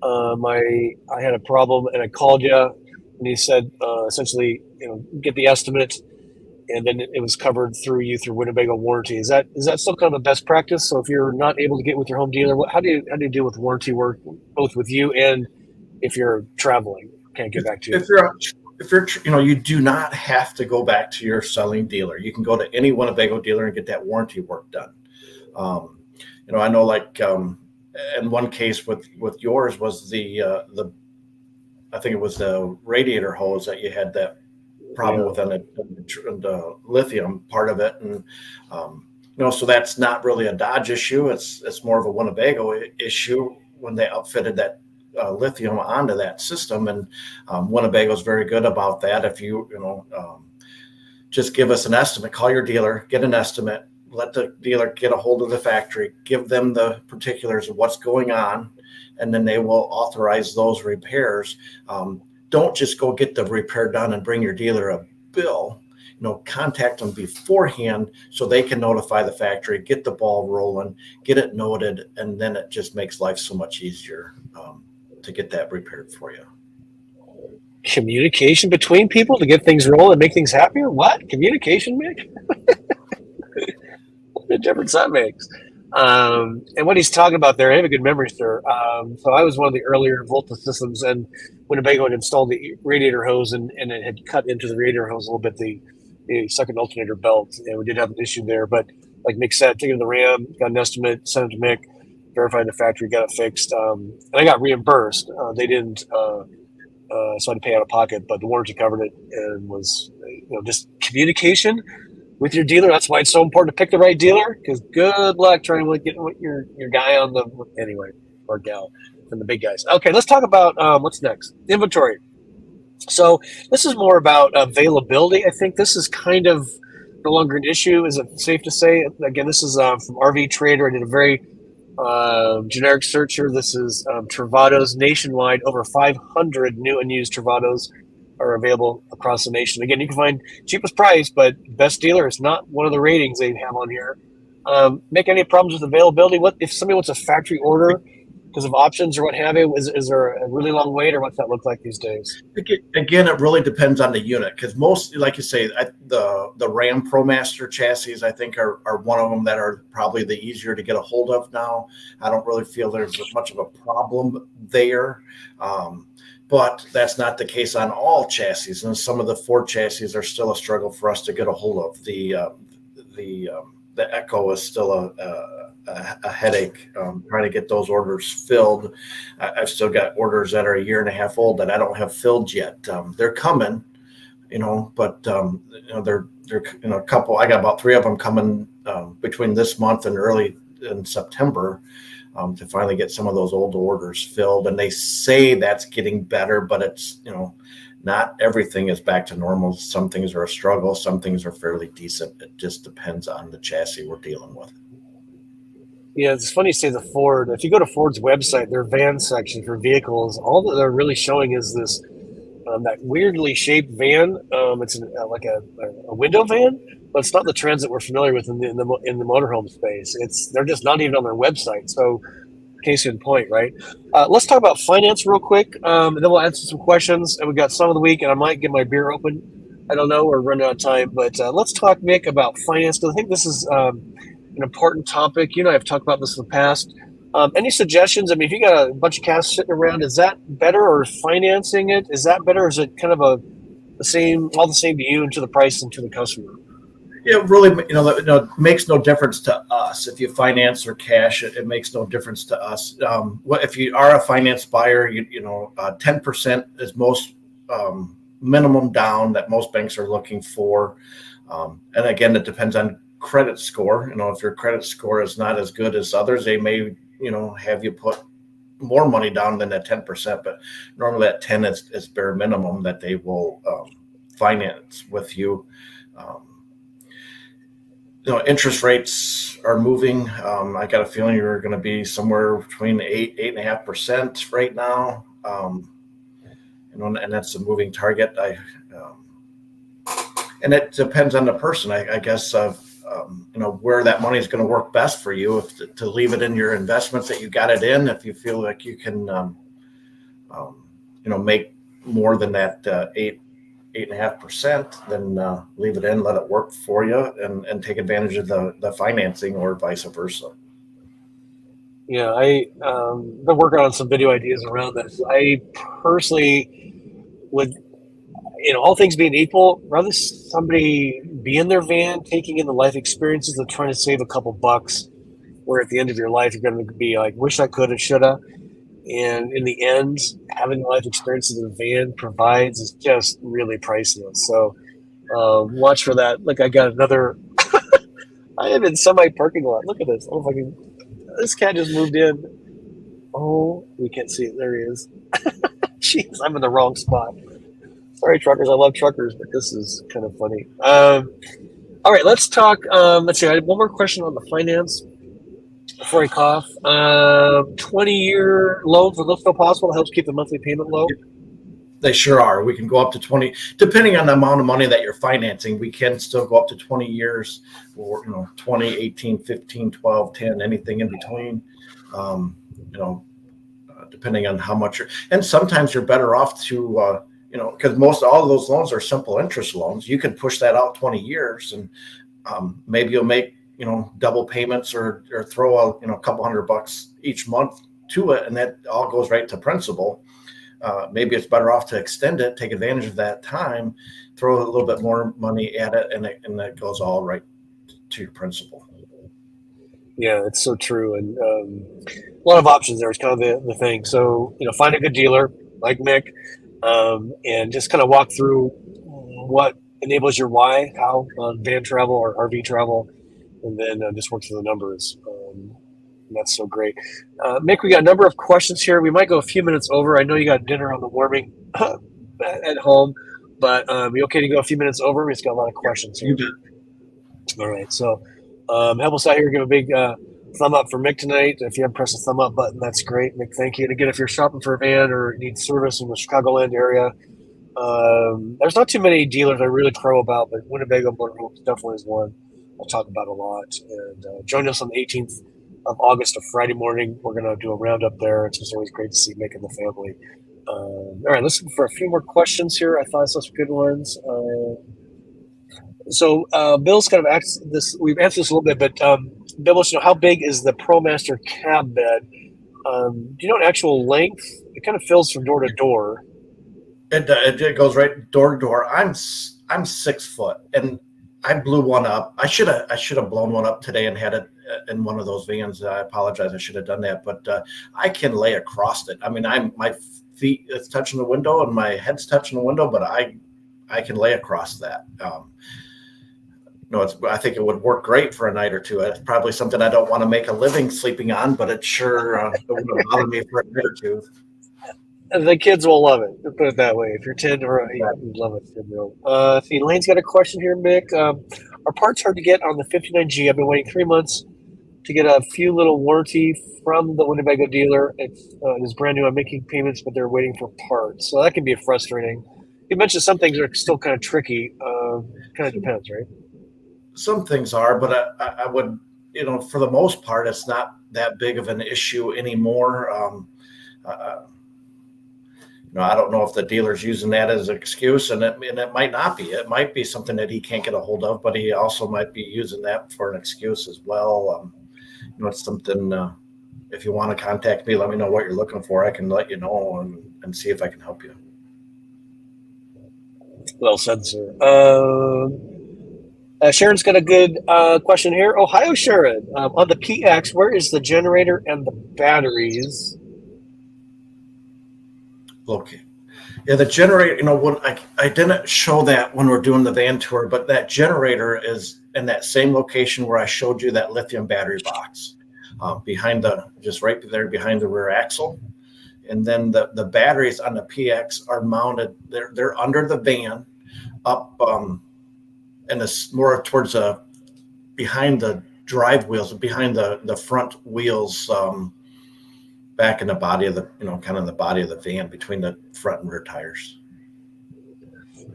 S1: I had a problem and I called you, and you said essentially, get the estimate, and then it was covered through Winnebago warranty. Is that still kind of a best practice? So if you're not able to get with your home dealer, how do you deal with warranty work, both with you and if you're traveling, can't get back to you?
S2: If you're, you do not have to go back to your selling dealer. You can go to any Winnebago dealer and get that warranty work done. I know, like in one case with yours was the I think it was the radiator hose that you had that problem with, and the lithium part of it, and so that's not really a Dodge issue. It's more of a Winnebago issue when they outfitted that lithium onto that system, and Winnebago is very good about that. If you just give us an estimate, call your dealer, get an estimate, let the dealer get a hold of the factory, give them the particulars of what's going on, and then they will authorize those repairs. Don't just go get the repair done and bring your dealer a bill. Contact them beforehand so they can notify the factory, get the ball rolling, get it noted, and then it just makes life so much easier to get that repaired for you.
S1: Communication between people to get things rolling and make things happier? What? Communication, Mick? What a difference that makes. And what he's talking about there, I have a good memory, sir. So I was one of the earlier Volta systems, and Winnebago had installed the radiator hose, and it had cut into the radiator hose a little bit, the second alternator belt, and we did have an issue there. But like Mick said, taking the RAM, got an estimate, sent it to Mick, verified the factory, got it fixed, and I got reimbursed. They didn't, so I had to pay out of pocket, but the warranty covered it, and was just communication with your dealer. That's why it's so important to pick the right dealer, because good luck trying to get your guy on the anyway, or gal from the big guys. Okay, let's talk about what's next. Inventory. So this is more about availability. I think this is kind of no longer an issue. Is it safe to say? Again, this is from RV Trader. I did a very generic search here. This is Travato's nationwide. Over 500 new and used Travatos are available across the nation. Again, you can find cheapest price, but best dealer is not one of the ratings they have on here. Make any problems with availability? What if somebody wants a factory order because of options or what have you? Is there a really long wait, or what's that look like these days?
S2: Again, it really depends on the unit, because most, like you say, the Ram ProMaster chassis, I think, are one of them that are probably the easier to get a hold of now. I don't really feel there's much of a problem there. But that's not the case on all chassis, and some of the Ford chassis are still a struggle for us to get a hold of. The Echo is still a headache trying to get those orders filled. I've still got orders that are a year and a half old that I don't have filled yet. They're coming, but they're a couple. I got about 3 of them coming between this month and early in September. To finally get some of those old orders filled. And they say that's getting better, but it's, not everything is back to normal. Some things are a struggle. Some things are fairly decent. It just depends on the chassis we're dealing with.
S1: Yeah, it's funny you say the Ford. If you go to Ford's website, their van section for vehicles, all that they're really showing is this that weirdly shaped van. It's like a window van, but it's not the Transit we're familiar with in the motorhome space. They're just not even on their website. So, case in point, right? Let's talk about finance real quick, and then we'll answer some questions. And we got some of the week, and I might get my beer open. I don't know, we're running out of time, but let's talk, Mick, about finance, because I think this is an important topic. You and I have talked about this in the past. Any suggestions? I mean, if you got a bunch of cash sitting around, is that better, or financing it? Is that better, or is it kind of all the same to you and to the price and to the customer.
S2: It really, makes no difference to us if you finance or cash. It makes no difference to us. If you are a finance buyer, 10% is most minimum down that most banks are looking for. And again, it depends on credit score. If your credit score is not as good as others, they may, have you put more money down than that 10%. But normally that 10 is bare minimum that they will finance with you. Interest rates are moving. I got a feeling you're going to be somewhere between 8.5% right now. And that's a moving target. And it depends on the person, I guess, where that money is going to work best for you. If to leave it in your investments that you got it in, if you feel like you can, make more than that 8.5%, then leave it in, let it work for you, and take advantage of the financing, or vice versa.
S1: Yeah, I've been working on some video ideas around this. I personally would, all things being equal, rather somebody be in their van taking in the life experiences than trying to save a couple bucks, where at the end of your life you're going to be like, wish I could have, shoulda. And in the end, having the life experiences the van provides is just really priceless. So watch for that. Look, I got another. I am in semi parking lot. Look at this. Oh, if I can. This cat just moved in. Oh, we can't see it. There he is. Jeez, I'm in the wrong spot. Sorry, truckers. I love truckers, but this is kind of funny. All right, let's talk. Let's see. I had one more question on the finance before I cough. 20-year loans, are those still possible? It helps keep the monthly payment low.
S2: They sure are. We can go up to 20, depending on the amount of money that you're financing. We can still go up to 20 years, or 20, 18, 15, 12, 10, anything in between. Depending on how much and sometimes you're better off to because most all of those loans are simple interest loans. You can push that out 20 years, and maybe you'll make double payments, or throw a couple $100 each month to it, and that all goes right to principal. Maybe it's better off to extend it, take advantage of that time, throw a little bit more money at it, and that goes all right to your principal.
S1: Yeah, it's so true. And a lot of options there is kind of the thing. So, find a good dealer like Mick, and just kind of walk through what enables your why, how on van travel or RV travel, and then just work through the numbers. That's so great. Mick, we got a number of questions here. We might go a few minutes over. I know you got dinner on the warming at home, but you okay to go a few minutes over? We just got a lot of questions here. All right. So help us out here. Give a big thumb up for Mick tonight. If you haven't pressed the thumb up button, that's great. Mick, thank you. And again, if you're shopping for a van or need service in the Chicagoland area, there's not too many dealers I really crow about, but Winnebago Motor Homes definitely is one I talk about a lot. And join us on the 18th of August, a Friday morning. We're going to do a roundup there. It's just always great to see Mick and the family. All right, let's look for a few more questions here. I thought I saw some good ones. So Bill's kind of asked this. We've answered this a little bit, but Bill wants to know, how big is the ProMaster cab bed? Do you know an actual length? It kind of fills from door to door.
S2: It goes right door to door. I'm 6 foot, and I blew one up. I should have blown one up today and had it in one of those vans. I apologize. I should have done that, but I can lay across it. I mean, my feet is touching the window and my head's touching the window, but I can lay across that. I think it would work great for a night or two. It's probably something I don't want to make a living sleeping on, but it sure it wouldn't bother me for a night or two.
S1: The kids will love it. Put it that way. If you're 10 or 8, you'd love it. See, Lane's got a question here, Mick. Are parts hard to get on the 59G? I've been waiting 3 months to get a few little warranty from the Winnebago dealer. It is brand new. I'm making payments, but they're waiting for parts. So that can be frustrating. You mentioned some things are still kind of tricky. Kind of depends, right?
S2: Some things are, but I would, for the most part, it's not that big of an issue anymore. I don't know if the dealer's using that as an excuse, and it might not be. It might be something that he can't get a hold of, but he also might be using that for an excuse as well. It's something, if you want to contact me, let me know what you're looking for. I can let you know and see if I can help you.
S1: Well said, sir. Sharon's got a good question here. Ohio Sharon, on the PX, where is the generator and the batteries?
S2: Okay. Yeah, the generator, when I didn't show that when we're doing the van tour, but that generator is in that same location where I showed you that lithium battery box, just right there behind the rear axle. And then the batteries on the PX are mounted. They're under the van, up and it's more towards behind the drive wheels, behind the front wheels, back in the body of the kind of the body of the van, between the front and rear tires.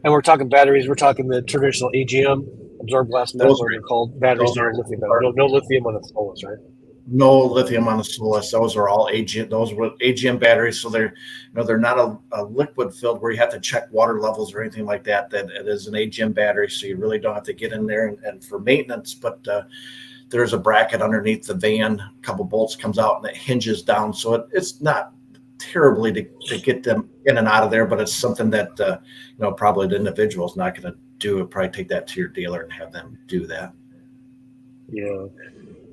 S1: And we're talking batteries. We're talking the traditional AGM, absorbed glass metal, or they're called batteries. No lithium, no lithium on the Solis, right?
S2: No lithium on the Solis. Those are all AGM. Those were AGM batteries, so they're not a liquid filled where you have to check water levels or anything like that. That it is an AGM battery, so you really don't have to get in there and for maintenance. But there's a bracket underneath the van. A couple bolts comes out and it hinges down, so it's not terribly to get them in and out of there. But it's something that probably the individual is not going to do. It'll probably take that to your dealer and have them do that.
S1: Yeah.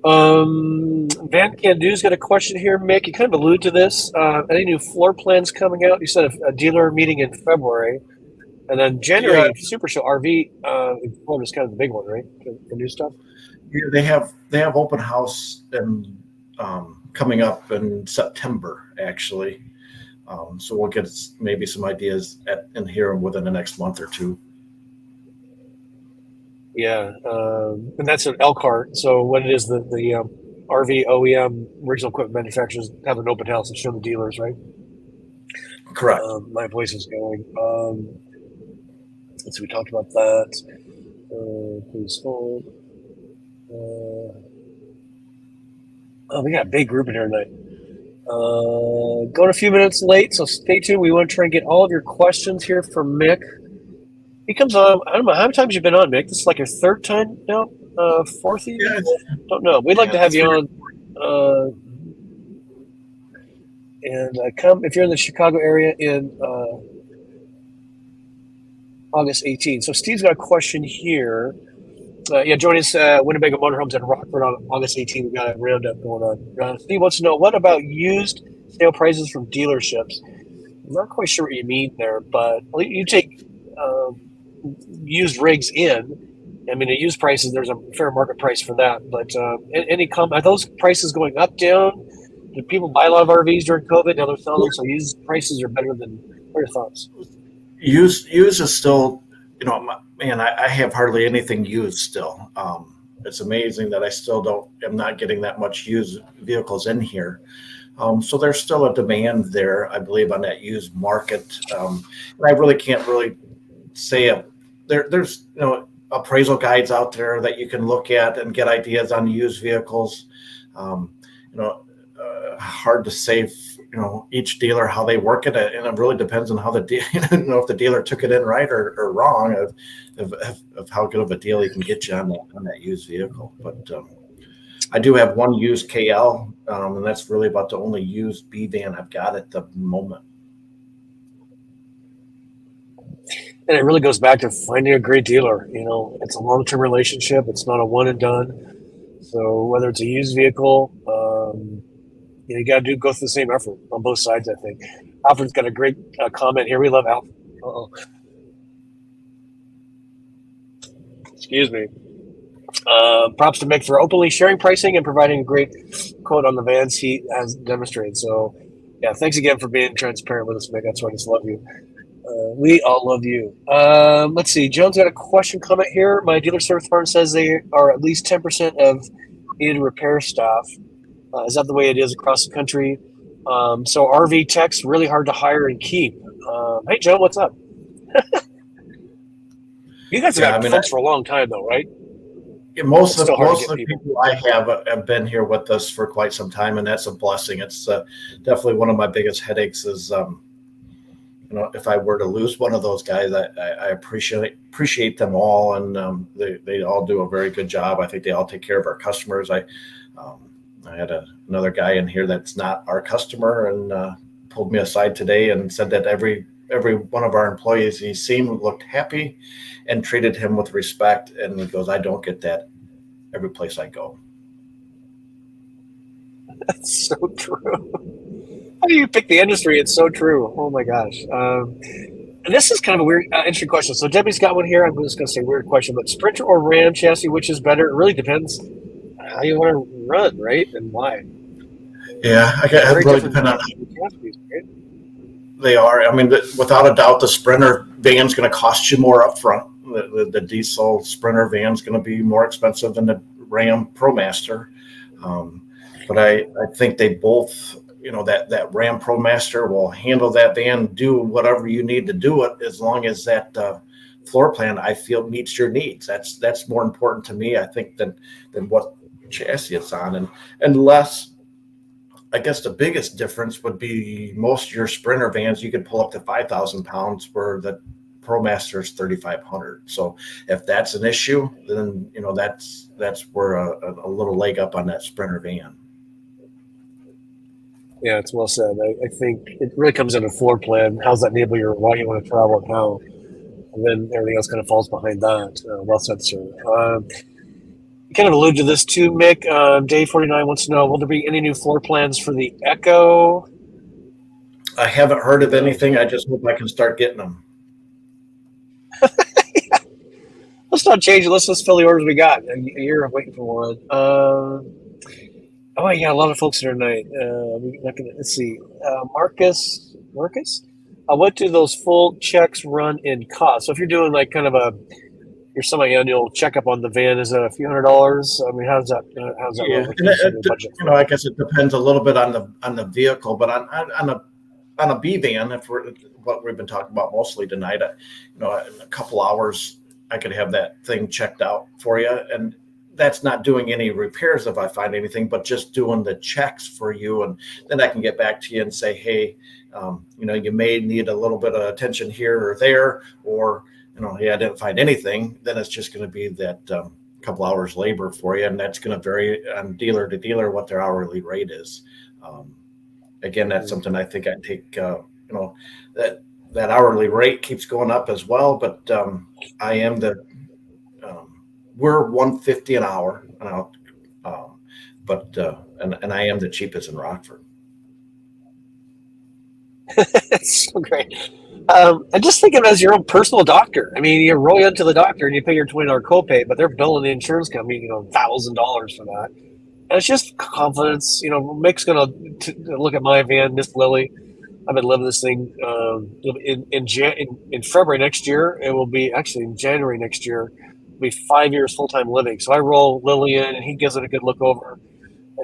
S1: Van Candu's got a question here, Mick. You kind of allude to this. Any new floor plans coming out? You said a dealer meeting in February, and then January Super Show RV Florida is kind of the big one, right? The new stuff.
S2: Yeah, they have open house and coming up in September actually. So we'll get maybe some ideas in here within the next month or two.
S1: Yeah, and that's an Elkhart. So what it is, the RV OEM original equipment manufacturers have an open house and show the dealers, right?
S2: Correct.
S1: My voice is going. Let's see, we talked about that. Please hold. We got a big group in here tonight. Going a few minutes late, so stay tuned. We want to try and get all of your questions here from Mick. He comes on. I don't know how many times you've been on, Mick. This is like your third time now, fourth even. Yeah, don't know. We'd like to have you on, and come if you're in the Chicago area in August 18th. So Steve's got a question here. Join us Winnebago Motor Homes in Rockford on August 18th. We've got a roundup going on. Steve wants to know, what about used sale prices from dealerships? I'm not quite sure what you mean there, but you take used rigs in. I mean, the used prices, there's a fair market price for that. But any comment? Are those prices going up, down? Did people buy a lot of RVs during COVID? Now they're selling them, so used prices are better than. What are your thoughts?
S2: Used is still, I have hardly anything used still. It's amazing that I still am not getting that much used vehicles in here. So there's still a demand there, I believe, on that used market. And I really can't say there's appraisal guides out there that you can look at and get ideas on used vehicles. Hard to say, each dealer how they work it, and it really depends on how if the dealer took it in right or wrong of how good of a deal he can get you on that used vehicle. But I do have one used KL, and that's really about the only used B van I've got at the moment.
S1: And it really goes back to finding a great dealer. It's a long-term relationship. It's not a one and done. So whether it's a used vehicle, you got to go through the same effort on both sides, I think. Alfred's got a great comment here. We love Alfred. Excuse me. Props to Mick for openly sharing pricing and providing a great quote on the vans he has demonstrated. So, yeah, thanks again for being transparent with us, Mick. That's why I just love you. We all love you. Let's see. Jones got a question comment here. My dealer service department says they are at least 10% of needed repair staff. Is that the way it is across the country? So RV techs really hard to hire and keep. Hey, Joe, what's up? You guys have had folks for a long time, though, right?
S2: Yeah, most of the people I have been here with us for quite some time, and that's a blessing. It's definitely one of my biggest headaches is, if I were to lose one of those guys, I appreciate them all, and they all do a very good job. I think they all take care of our customers. I had another guy in here that's not our customer and pulled me aside today and said that every every one of our employees, he looked happy and treated him with respect. And he goes, I don't get that every place I go.
S1: That's so true. How do you pick the industry? It's so true. Oh my gosh. And this is kind of a weird, interesting question. So Debbie's got one here. I'm just going to say weird question, but Sprinter or Ram chassis, which is better? It really depends how you want to run, right? And why.
S2: Yeah, it really depends on
S1: chassis, right?
S2: They are. I mean, without a doubt, the Sprinter van's going to cost you more up front. The diesel Sprinter van's going to be more expensive than the Ram ProMaster. But I think they both, that Ram ProMaster will handle that van, do whatever you need to do it, as long as that floor plan, I feel, meets your needs. That's more important to me, I think, than what chassis it's on. And less, I guess the biggest difference would be most of your Sprinter vans, you could pull up to 5,000 pounds, where the ProMaster is 3,500. So if that's an issue, then, that's where a little leg up on that Sprinter van.
S1: Yeah, it's well said. I think it really comes into floor plan. How's that enable your why you want to travel and how, and then everything else kind of falls behind that. Well said, sir. You kind of alluded to this too, Mick. Dave 49 wants to know: will there be any new floor plans for the Echo?
S2: I haven't heard of anything. I just hope I can start getting them.
S1: Yeah. Let's not change it. Let's just fill the orders we got. A year of waiting for one. Oh, yeah, a lot of folks here tonight. Let's see. Marcus, what do those full checks run in cost? So if you're doing like kind of your semi-annual checkup on the van, is it a few $100s? I mean, how's that
S2: work? I guess it depends a little bit on the vehicle, but on a B van, if we're what we've been talking about mostly tonight, in a couple hours I could have that thing checked out for you, and that's not doing any repairs if I find anything, but just doing the checks for you. And then I can get back to you and say, hey, you may need a little bit of attention here or there, or, I didn't find anything. Then it's just going to be that couple hours labor for you. And that's going to vary on dealer to dealer what their hourly rate is. Again, that's something I think I take, that hourly rate keeps going up as well. But I am we're $150 an hour, but I am the cheapest in Rockford.
S1: It's so great. And just think of it as your own personal doctor. I mean, you roll into the doctor and you pay your $20 copay, but they're billing the insurance company, $1,000 for that. And it's just confidence. Mick's gonna look at my van, Miss Lily. I've been living this thing in February next year. It will be actually in January next year. Be 5 years full-time living. So I roll Lily in and he gives it a good look over.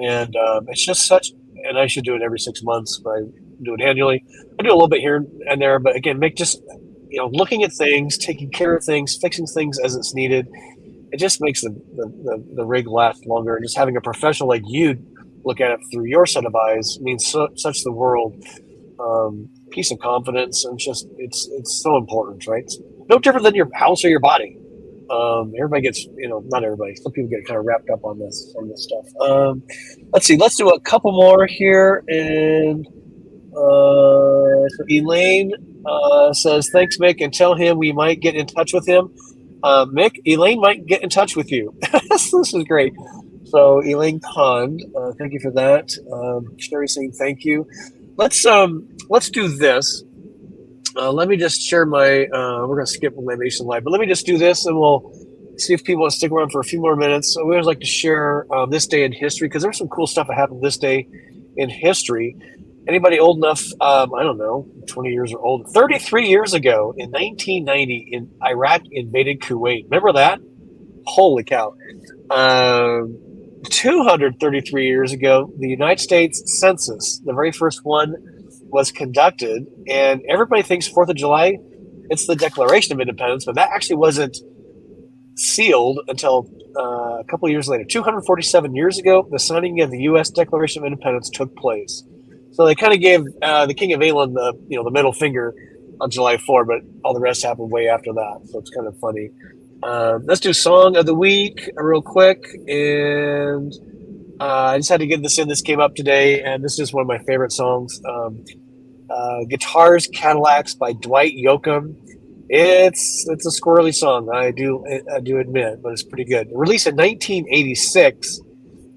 S1: And it's just and I should do it every 6 months, but I do it annually. I do a little bit here and there, but again, Mick just, looking at things, taking care of things, fixing things as it's needed. It just makes the rig last longer. And just having a professional like you look at it through your set of eyes means such the world. Piece of confidence. And it's so important, right? It's no different than your house or your body. Everybody gets, not everybody. Some people get kind of wrapped up on this stuff. Let's see. Let's do a couple more here. And so Elaine says, "Thanks, Mick, and tell him we might get in touch with him." Mick, Elaine might get in touch with you. This is great. So Elaine Pond, thank you for that. Sherry saying thank you. Let's do this. Let me just share my, we're going to skip Libation Live, but let me just do this and we'll see if people want to stick around for a few more minutes. So we always like to share this day in history because there's some cool stuff that happened this day in history. Anybody old enough, I don't know, 20 years or old, 33 years ago in 1990, Iraq invaded Kuwait. Remember that? Holy cow. 233 years ago, the United States Census, the very first one, was conducted, and everybody thinks 4th of July, it's the Declaration of Independence, but that actually wasn't sealed until a couple of years later. 247 years ago, the signing of the U.S. Declaration of Independence took place. So they kind of gave the King of England the middle finger on July 4, but all the rest happened way after that. So it's kind of funny. Let's do Song of the Week real quick, and I just had to get this in. This came up today, and this is one of my favorite songs. Guitars, Cadillacs by Dwight Yoakam. It's a squirrely song, I do admit, but it's pretty good. Released in 1986,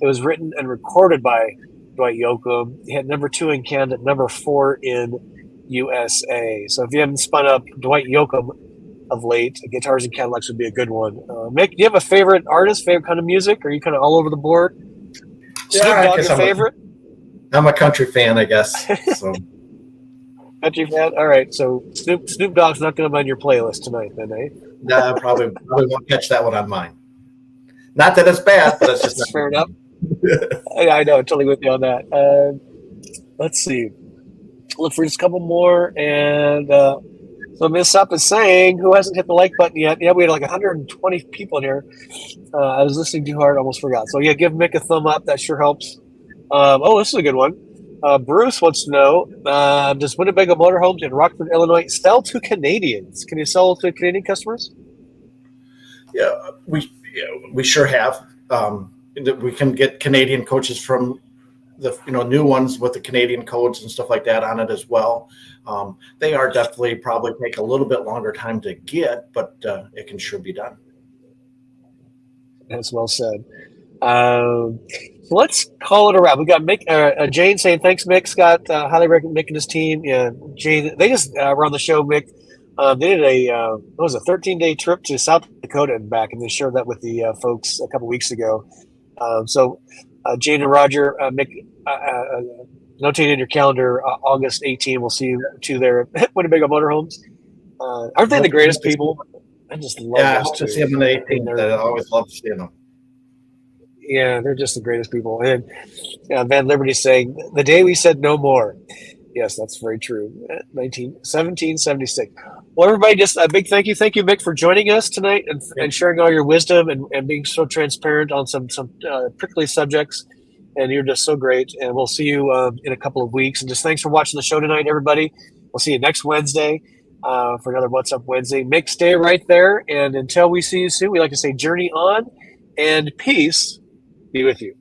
S1: it was written and recorded by Dwight Yoakam. It had number 2 in Canada, number 4 in USA. So if you haven't spun up Dwight Yoakam of late, Guitars and Cadillacs would be a good one. Mick, do you have a favorite artist, favorite kind of music? Or are you kind of all over the board? Snoop Dogg, your favorite?
S2: I'm a country fan, I guess. So.
S1: Country fan? All right. So Snoop Dogg's not going to be on your playlist tonight, then, eh?
S2: No, probably won't catch that one on mine. Not that it's bad, but it's just
S1: fair enough. I know, totally with you on that. Let's see. Look for just a couple more, and so Miss Up is saying, who hasn't hit the like button yet? Yeah, we had like 120 people in here. I was listening too hard, almost forgot. So yeah, give Mick a thumb up. That sure helps. This is a good one. Bruce wants to know, does Winnebago Motor Homes in Rockford, Illinois sell to Canadians? Can you sell to Canadian customers?
S2: Yeah, we sure have. We can get Canadian coaches from the new ones with the Canadian codes and stuff like that on it as well. They are definitely probably take a little bit longer time to get, but it can sure be done.
S1: That's well said. So let's call it a wrap. We got Mick, Jane saying thanks, Mick. Scott highly recommend Mick and his team. Yeah, Jane, they just were on the show. Mick, they did a 13-day trip to South Dakota and back, and they shared that with the folks a couple weeks ago. So Jane and Roger, Mick, notate in your calendar August 18. We'll see you two there at Winnebago Motor Homes. Aren't they the greatest people? I just love
S2: I hope to see them on the 18th. I always love seeing them.
S1: Yeah, they're just the greatest people. And Van Liberty saying, the day we said no more. Yes, that's very true. 1776. Well, everybody, just a big thank you. Thank you, Mick, for joining us tonight and sharing all your wisdom and being so transparent on some prickly subjects. And you're just so great. And we'll see you in a couple of weeks. And just thanks for watching the show tonight, everybody. We'll see you next Wednesday for another What's Up Wednesday. Mick, stay right there. And until we see you soon, we like to say journey on and peace be with you.